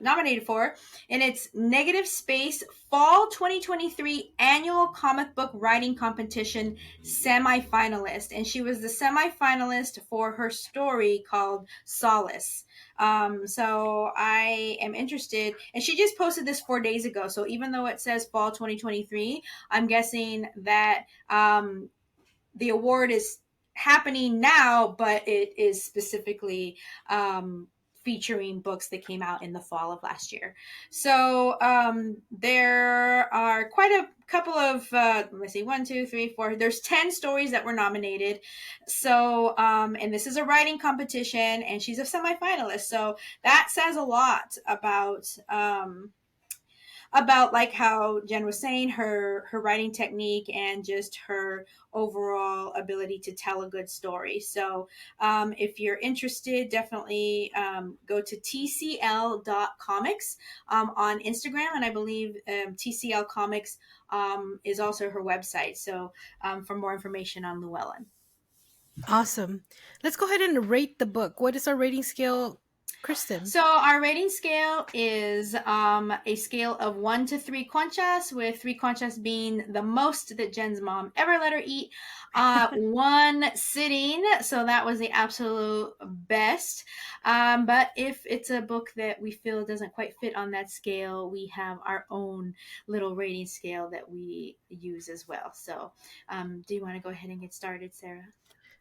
nominated for, and it's Negative Space Fall 2023 Annual Comic Book Writing Competition semifinalist, and she was the semifinalist for her story called Solace. So I am interested, and she just posted this 4 days ago. So even though it says Fall 2023, I'm guessing that the award is happening now, but it is specifically featuring books that came out in the fall of last year. So there are quite a couple of, let's see, 1, 2, 3, 4. There's 10 stories that were nominated. So, and this is a writing competition, and she's a semifinalist. So that says a lot about like how Jen was saying, her writing technique and just her overall ability to tell a good story. So if you're interested, definitely go to tcl.comics on Instagram, and I believe TCL Comics is also her website. So for more information on Lewelin. Awesome. Let's go ahead and rate the book. What is our rating scale, Kristen? So our rating scale is a scale of 1 to 3 conchas, with 3 conchas being the most that Jen's mom ever let her eat. 1 sitting, so that was the absolute best. But if it's a book that we feel doesn't quite fit on that scale, we have our own little rating scale that we use as well. So do you want to go ahead and get started, Sarah?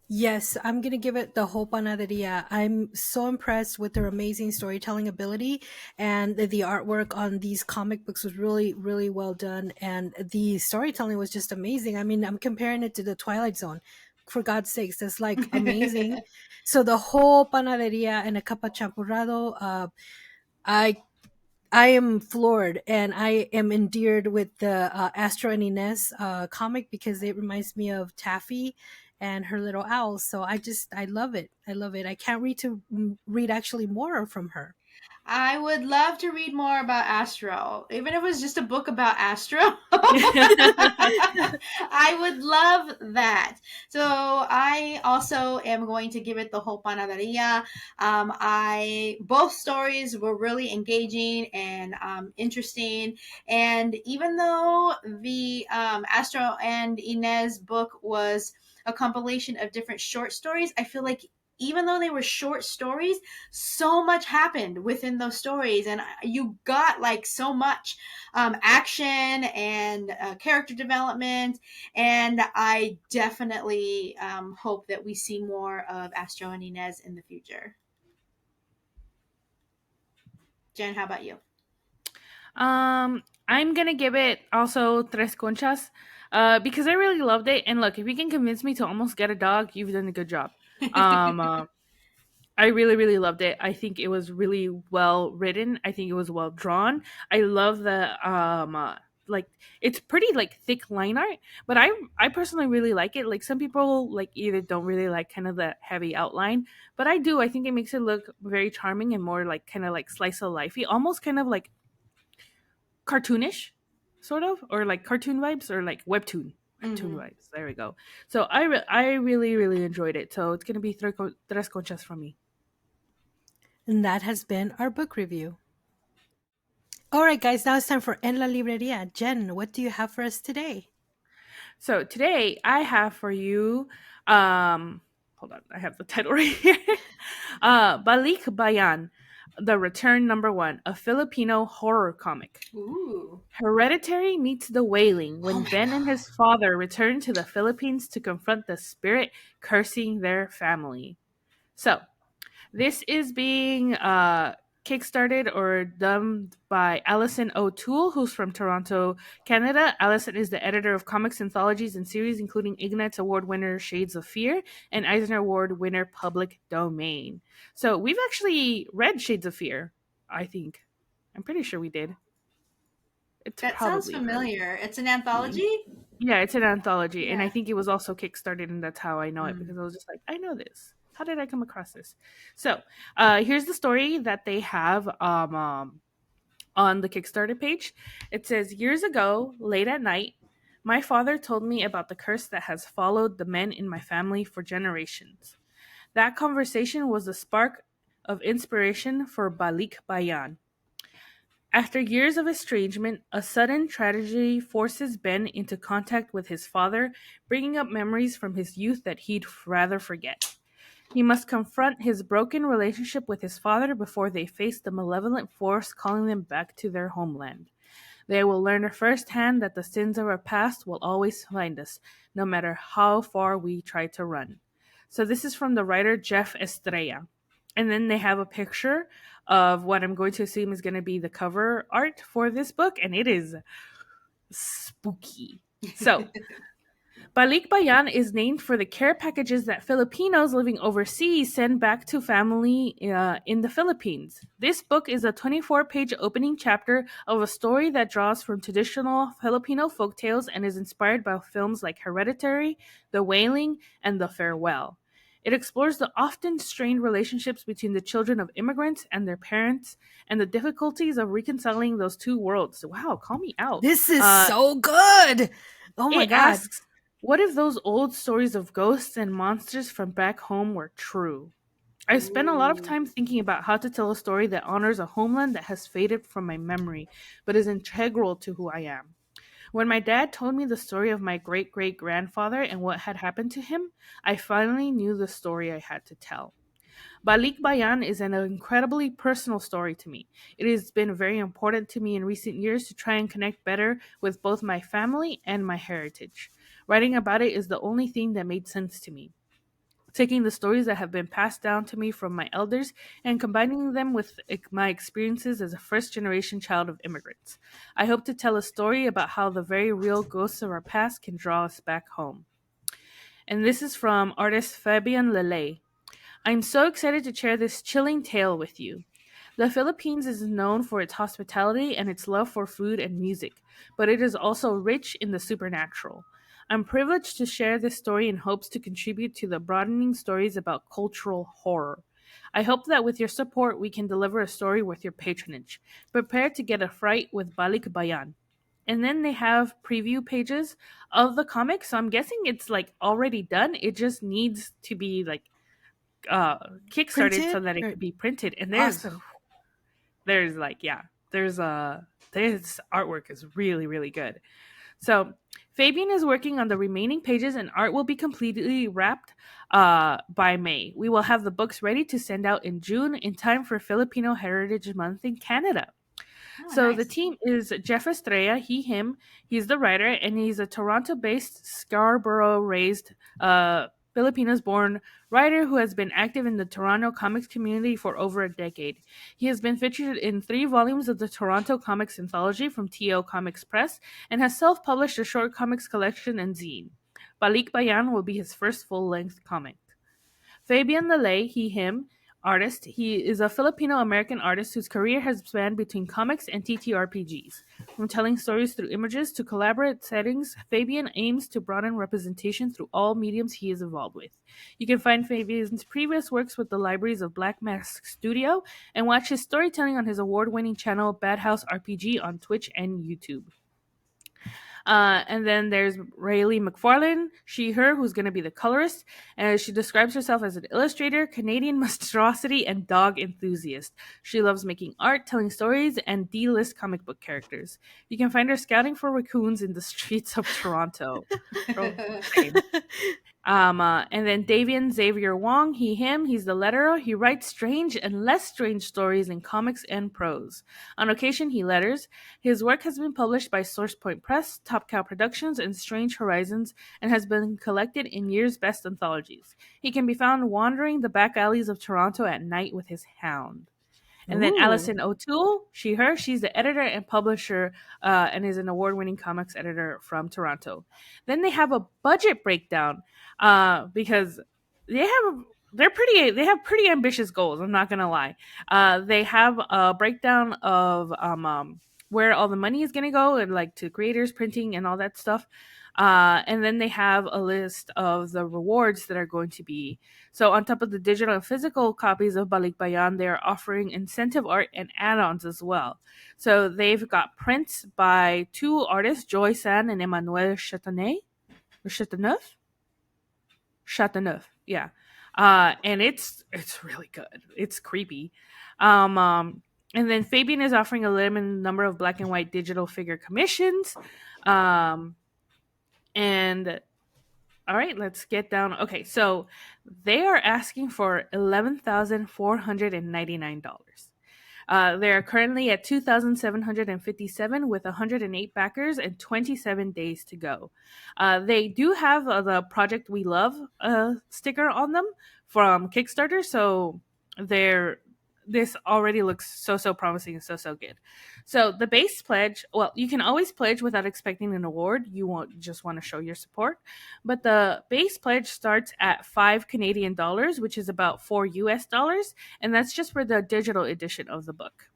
Yes, I'm going to give it the whole panaderia. I'm so impressed with their amazing storytelling ability, and the artwork on these comic books was really, really well done. And the storytelling was just amazing. I mean, I'm comparing it to the Twilight Zone. For God's sakes, that's like amazing. So the whole panaderia and a capa champurrado, I am floored, and I am endeared with the Astro Inez comic, because it reminds me of Taffy and her little owl. So I love it. I love it. I can't read actually more from her. I would love to read more about Astro, even if it was just a book about Astro. I would love that. So I also am going to give it the whole panaderia. Both stories were really engaging and interesting, and even though the Astro and Inez book was a compilation of different short stories, I feel like even though they were short stories, so much happened within those stories, and you got like so much action and character development, and I definitely hope that we see more of Astro and Inez in the future. Jen, how about you? I'm gonna give it also tres conchas, because I really loved it. And look, if you can convince me to almost get a dog, you've done a good job. I really, really loved it. I think it was really well written. I think it was well drawn. I love the like, it's pretty like thick line art, but I personally really like it. Like, some people like either don't really like kind of the heavy outline, but I do. I think it makes it look very charming and more like kind of like slice of lifey, almost kind of like cartoonish, sort of, or like cartoon vibes, or like webtoon vibes. There we go. So I really, really enjoyed it. So it's gonna be tres conchas from me. And that has been our book review. All right, guys, now it's time for En la Libreria. Jen, what do you have for us today? So today I have for you, hold on, I have the title right here. Balikbayan, The Return #1, a Filipino horror comic. Ooh. Hereditary meets The Wailing when Ben and his father return to the Philippines to confront the spirit cursing their family. So, this is being kickstarted or done by Alison O'Toole, who's from Toronto, Canada. Alison is the editor of comics anthologies and series, including Ignatz Award winner Shades of Fear and Eisner Award winner Public Domain. So we've actually read Shades of Fear, I think. I'm pretty sure we did. That sounds familiar. It's an anthology? Yeah, it's an anthology. Yeah. And I think it was also kickstarted, and that's how I know it, because I was just like, I know this. How did I come across this? So here's the story that they have on the Kickstarter page. It says, years ago, late at night, my father told me about the curse that has followed the men in my family for generations. That conversation was the spark of inspiration for Balikbayan. After years of estrangement, a sudden tragedy forces Ben into contact with his father, bringing up memories from his youth that he'd rather forget. He must confront his broken relationship with his father before they face the malevolent force calling them back to their homeland. They will learn firsthand that the sins of our past will always find us, no matter how far we try to run. So this is from the writer Jeff Estrella. And then they have a picture of what I'm going to assume is going to be the cover art for this book, and it is spooky. So, Balikbayan is named for the care packages that Filipinos living overseas send back to family in the Philippines. This book is a 24-page opening chapter of a story that draws from traditional Filipino folktales and is inspired by films like Hereditary, The Wailing, and The Farewell. It explores the often strained relationships between the children of immigrants and their parents and the difficulties of reconciling those two worlds. Wow, call me out. This is so good. Oh my It God. asks, what if those old stories of ghosts and monsters from back home were true? I spent a lot of time thinking about how to tell a story that honors a homeland that has faded from my memory, but is integral to who I am. When my dad told me the story of my great-great-grandfather and what had happened to him, I finally knew the story I had to tell. Balikbayan is an incredibly personal story to me. It has been very important to me in recent years to try and connect better with both my family and my heritage. Writing about it is the only thing that made sense to me. Taking the stories that have been passed down to me from my elders and combining them with my experiences as a first generation child of immigrants. I hope to tell a story about how the very real ghosts of our past can draw us back home. And this is from artist Fabian Lele. I'm so excited to share this chilling tale with you. The Philippines is known for its hospitality and its love for food and music, but it is also rich in the supernatural. I'm privileged to share this story in hopes to contribute to the broadening stories about cultural horror. I hope that with your support, we can deliver a story worth your patronage. Prepare to get a fright with Balikbayan. And then they have preview pages of the comic, so I'm guessing it's like already done. It just needs to be like kickstarted Printed so that it or- could be printed. And Awesome. there's this artwork is really, really good. So Fabian is working on the remaining pages and art will be completely wrapped by May. We will have the books ready to send out in June in time for Filipino Heritage Month in Canada. So nice. the team is Jeff Estrella, he, him. He's the writer, and he's a Toronto-based, Scarborough-raised, Filipinos-born writer who has been active in the Toronto comics community for over a decade. He has been featured in 3 volumes of the Toronto Comics Anthology from TO Comics Press and has self-published a short comics collection and zine. Balikbayan will be his first full-length comic. Fabian Lele, he, him, artist. He is a Filipino-American artist whose career has spanned between comics and TTRPGs. From telling stories through images to collaborate settings, Fabian aims to broaden representation through all mediums he is involved with. You can find Fabian's previous works with the libraries of Black Mask Studio and watch his storytelling on his award-winning channel Bad House RPG on Twitch and YouTube. And then there's Rayleigh McFarlane, she, her, who's going to be the colorist. And she describes herself as an illustrator, Canadian monstrosity, and dog enthusiast. She loves making art, telling stories, and D-list comic book characters. You can find her scouting for raccoons in the streets of Toronto. And then Davian Xavier Wong, he, him, he's the letterer. He writes strange and less strange stories in comics and prose. On occasion, he letters. His work has been published by SourcePoint Press, Top Cow Productions, and Strange Horizons, and has been collected in years' best anthologies. He can be found wandering the back alleys of Toronto at night with his hound. And then Alison O'Toole, she, her, she's the editor and publisher and is an award-winning comics editor from Toronto. Then they have a budget breakdown because they have pretty ambitious goals. I'm not gonna lie. They have a breakdown of where all the money is gonna go and like to creators, printing, and all that stuff. And then they have a list of the rewards that are going to be. So on top of the digital and physical copies of Balikbayan, they are offering incentive art and add-ons as well. So they've got prints by 2 artists, Joy San and Emmanuel Chateauneuf, yeah. And it's really good. It's creepy. And then Fabian is offering a limited number of black and white digital figure commissions. And all right, let's get down. Okay, so they are asking for $11,499. They are currently at 2,757 with 108 backers and 27 days to go. They do have the Project We Love sticker on them from Kickstarter, so they're this already looks so promising and so good. So the base pledge, well, you can always pledge without expecting an award. You won't just want to show your support. But the base pledge starts at 5 Canadian dollars, which is about 4 US dollars, and that's just for the digital edition of the book.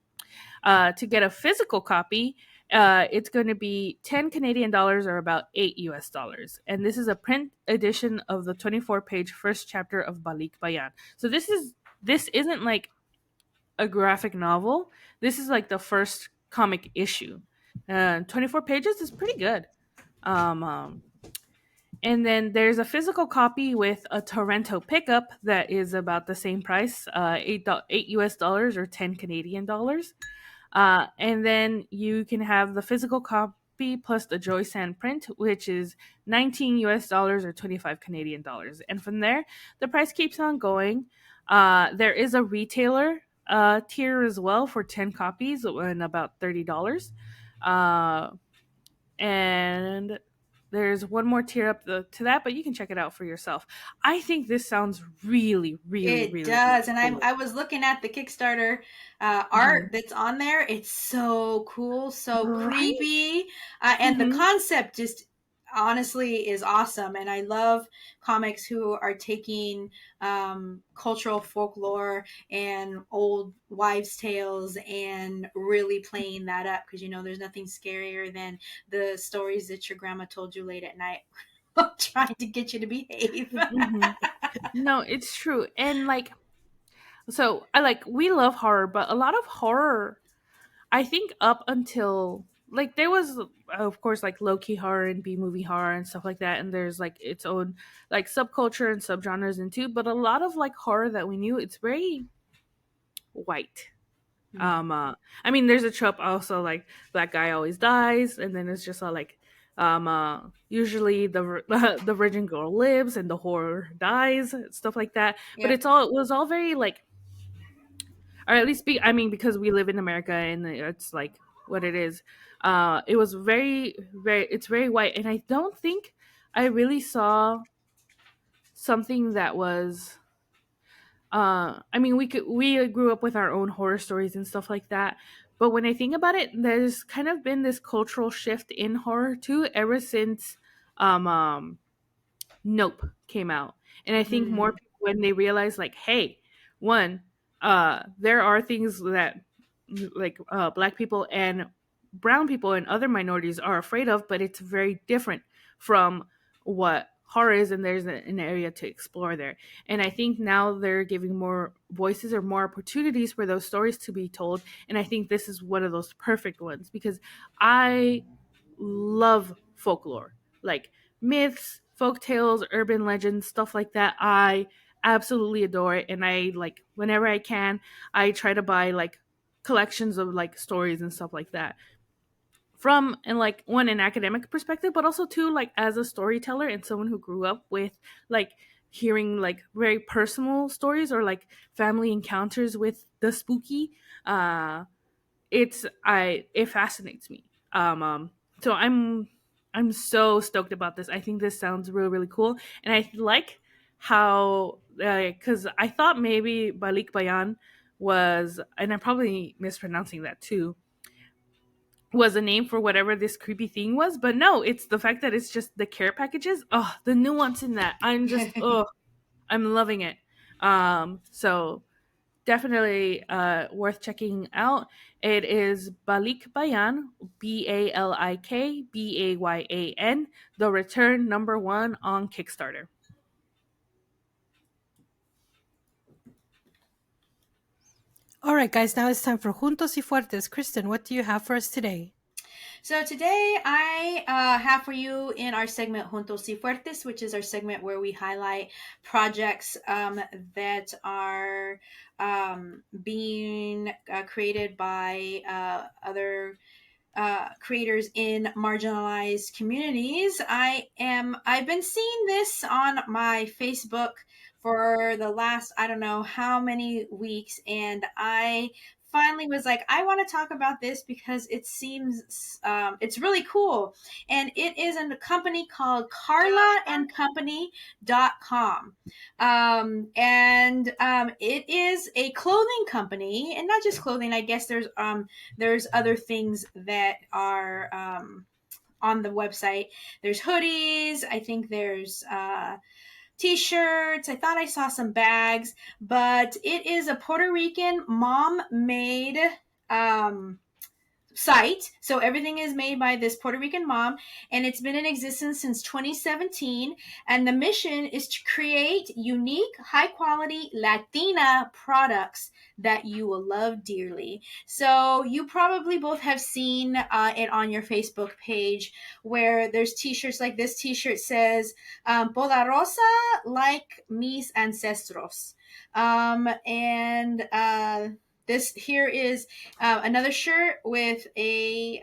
To get a physical copy, it's going to be 10 Canadian dollars or about 8 US dollars. And this is a print edition of the 24-page first chapter of Balikbayan. So this isn't like a graphic novel. This is like the first comic issue. 24 pages is pretty good. And then there's a physical copy with a Toronto pickup that is about the same price, eight US dollars or 10 Canadian dollars. And then you can have the physical copy plus the Joy Sand print, which is 19 US dollars or 25 Canadian dollars. And from there, the price keeps on going. There is a retailer tier as well for 10 copies and about $30. And there's one more tier up to that, but you can check it out for yourself. I think this sounds really It does, and cool. I was looking at the Kickstarter art that's on there. It's so cool, so Right? creepy, and the concept just honestly is awesome. And I love comics who are taking cultural folklore and old wives' tales and really playing that up, because there's nothing scarier than the stories that your grandma told you late at night trying to get you to behave. Mm-hmm. No, it's true. And like, so we love horror, but a lot of horror, I think up until like there was of course like low key horror and B movie horror and stuff like that, and there's like its own like subculture and subgenres into, but a lot of like horror that we knew, it's very white. I mean, there's a trope also like black guy always dies, and then it's just all like usually the virgin girl lives and the whore dies, stuff like that. But Yep. it was all very like, or at least I mean, because we live in America and it's like what it is. It was it's very white, and I don't think I really saw something that was. I mean, we grew up with our own horror stories and stuff like that, but when I think about it, there's kind of been this cultural shift in horror too, ever since um, um Nope came out. And I think more Mm. people, when they realize like, hey, one, there are things that like black people and brown people and other minorities are afraid of, but it's very different from what horror is, and there's an area to explore there. And I think now they're giving more voices or more opportunities for those stories to be told. And I think this is one of those perfect ones, because I love folklore, like myths, folk tales, urban legends, stuff like that. I absolutely adore it, and I like whenever I can, I try to buy like collections of like stories and stuff like that. From and like one an academic perspective, but also too like as a storyteller and someone who grew up with like hearing like very personal stories or like family encounters with the spooky. It fascinates me. So I'm so stoked about this. I think this sounds really cool, and I like how because I thought maybe Balikbayan was, and I'm probably mispronouncing that too, was a name for whatever this creepy thing was, but no, it's the fact that it's just the care packages. Oh, the nuance in that, I'm loving it. So definitely worth checking out. It is Balikbayan, BALIKBAYAN, the return #1 on Kickstarter. All right, guys, now it's time for Juntos y Fuertes. Kristen, what do you have for us today? So today I have for you in our segment Juntos y Fuertes, which is our segment where we highlight projects that are being created by other creators in marginalized communities. I've been seeing this on my Facebook for the last I don't know how many weeks, and I finally was like, I want to talk about this because it seems it's really cool. And it is a company called carlaandcompany.com. It is a clothing company, and not just clothing. I guess there's other things that are on the website. There's hoodies. I think there's t-shirts. I thought I saw some bags, but it is a Puerto Rican mom-made site. So everything is made by this Puerto Rican mom, and it's been in existence since 2017. And the mission is to create unique, high quality Latina products that you will love dearly. So you probably both have seen it on your Facebook page, where there's t-shirts like this. T-shirt says Poderosa like mis ancestros. This here is another shirt with a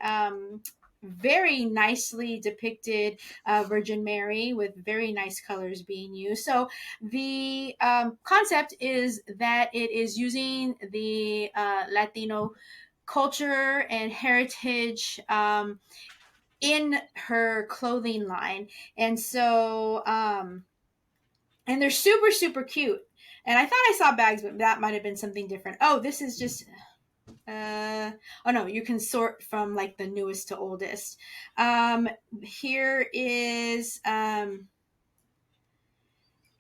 very nicely depicted Virgin Mary with very nice colors being used. So the concept is that it is using the Latino culture and heritage in her clothing line. And so, and they're super, super cute. And I thought I saw bags, but that might have been something different. Oh, this is just oh no, you can sort from like the newest to oldest. Here is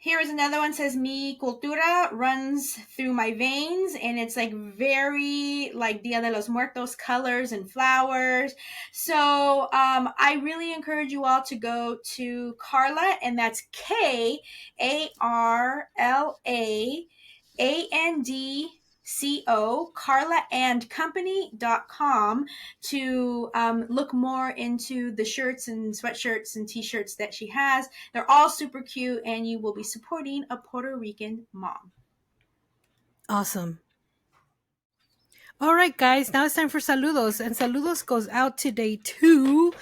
another one. Says mi cultura runs through my veins, and it's like very like Dia de los Muertos colors and flowers. So I really encourage you all to go to Carla, and that's KARLAANDCO, carlaandcompany.com, to look more into the shirts and sweatshirts and t-shirts that she has. They're all super cute, and you will be supporting a Puerto Rican mom. Awesome. All right, guys, now it's time for saludos, and saludos goes out today to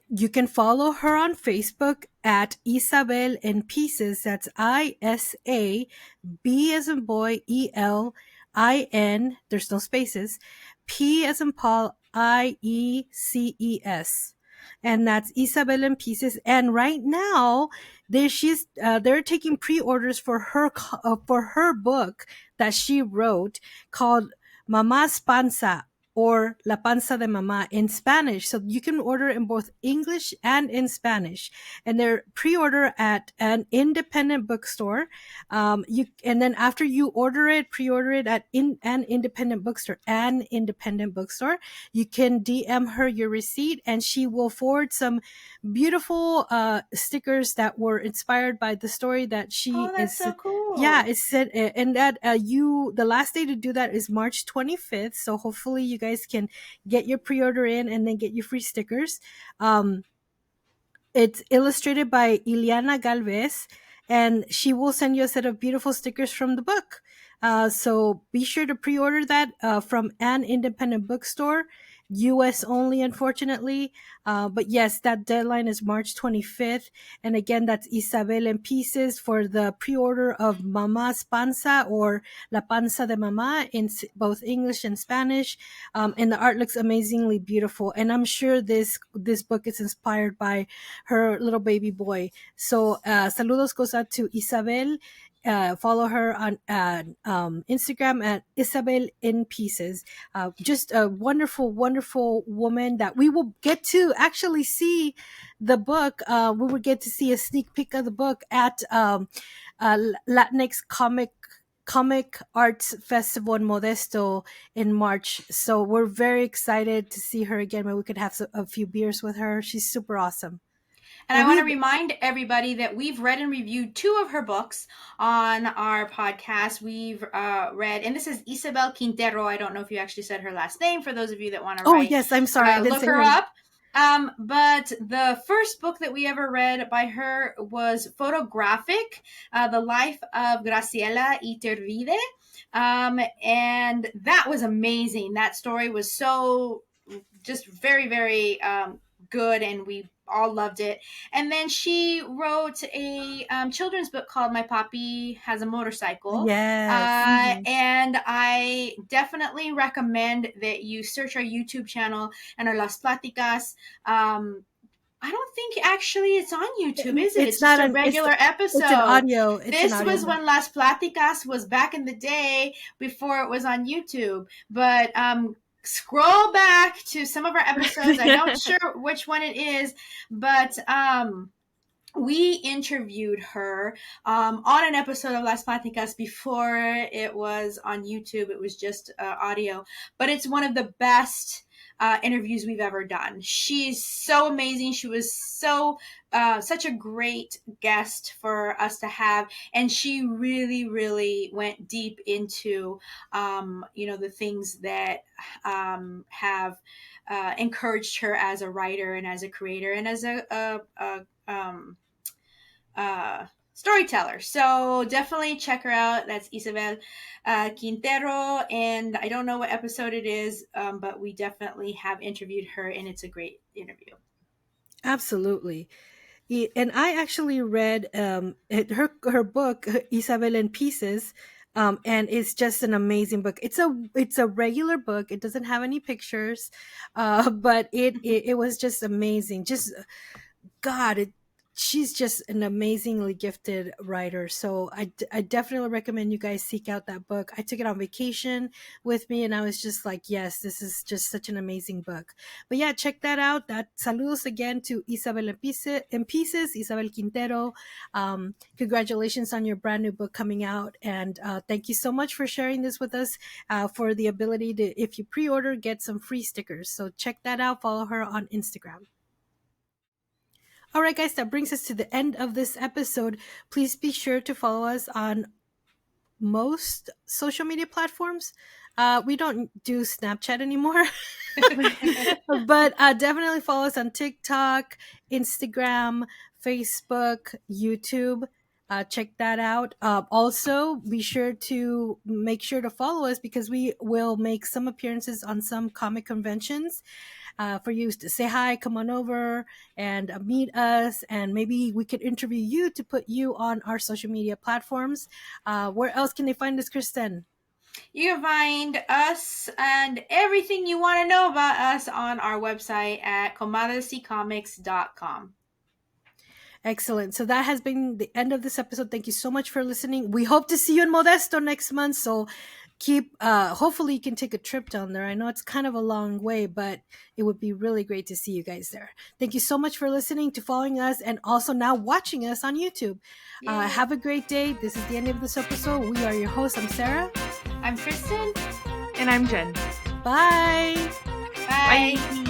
you can follow her on Facebook at isabelinpieces. That's ISAB as in boy, ELIN, there's no spaces, P as in Paul, IECES. And that's Isabel in Pieces. And right now, they're taking pre-orders for her book that she wrote called Mama's Panza, or La Panza de Mamá in Spanish. So you can order in both English and in Spanish. And they're pre-order at an independent bookstore. And then after you pre-order it at an independent bookstore, you can DM her your receipt, and she will forward some beautiful stickers that were inspired by the story that she that's so cool. Yeah, it said, and that the last day to do that is March 25th. So hopefully you guys can get your pre-order in and then get your free stickers. It's illustrated by Ileana Galvez, and she will send you a set of beautiful stickers from the book. So be sure to pre-order that from an independent bookstore. US only, unfortunately. But yes, that deadline is March 25th. And again, that's Isabel in Pieces for the pre-order of Mama's Panza, or La Panza de Mamá, in both English and Spanish. And the art looks amazingly beautiful. And I'm sure this book is inspired by her little baby boy. So saludos goes out to Isabel. Follow her on Instagram at Isabel in Pieces. Just a wonderful, wonderful woman that we will get to actually see the book. We will get to see a sneak peek of the book at Latinx Comic Arts Festival in Modesto in March. So we're very excited to see her again, where we could have a few beers with her. She's super awesome. And I want to remind everybody that we've read and reviewed 2 of her books on our podcast. We've read, and this is Isabel Quintero. I don't know if you actually said her last name, for those of you that want to Oh, yes, I'm sorry. I didn't look her up. But the first book that we ever read by her was Photographic, The Life of Graciela Iturbide. And that was amazing. That story was so just very, very good, and we all loved it. And then she wrote a children's book called My Poppy Has a Motorcycle. Yes. And I definitely recommend that you search our YouTube channel and our Las Platicas. I don't think actually it's on YouTube, is it? It's just a regular episode. It's an audio. This was when Las Platicas was back in the day before it was on YouTube. But scroll back to some of our episodes. I'm not sure which one it is, but we interviewed her on an episode of Las Platicas before it was on YouTube. It was just audio, but it's one of the best interviews we've ever done. She's so amazing. She was such a great guest for us to have, and she really, really went deep into the things that have encouraged her as a writer and as a creator and as a storyteller. So definitely check her out. That's Isabel Quintero, and I don't know what episode it is, but we definitely have interviewed her, and it's a great interview. Absolutely. And I actually read her book, Isabelinpieces, and it's just an amazing book. It's a regular book. It doesn't have any pictures, but it was just amazing. Just God, she's just an amazingly gifted writer. So I definitely recommend you guys seek out that book. I took it on vacation with me, and I was just like, yes, this is just such an amazing book. But yeah, check that out. Saludos again to Isabel en Pieces, Isabel Quintero. Congratulations on your brand new book coming out. And thank you so much for sharing this with us, for the ability to, if you pre-order, get some free stickers. So check that out. Follow her on Instagram. All right, guys, that brings us to the end of this episode. Please be sure to follow us on most social media platforms. We don't do Snapchat anymore, but definitely follow us on TikTok, Instagram, Facebook, YouTube. Check that out. Also, be sure to make sure to follow us, because we will make some appearances on some comic conventions. For you to say hi, come on over and meet us, and maybe we could interview you to put you on our social media platforms. Where else can they find us, Kristen? You can find us and everything you want to know about us on our website at comadrescomics.com. Excellent. So that has been the end of this episode. Thank you so much for listening. We hope to see you in Modesto next month. So hopefully you can take a trip down there. I know it's kind of a long way, but it would be really great to see you guys there. Thank you so much for listening, to following us, and also now watching us on YouTube. Have a great day. This is the end of this episode. We are your hosts. I'm Sarah. I'm Kristen. And I'm Jen. Bye. Bye. Bye.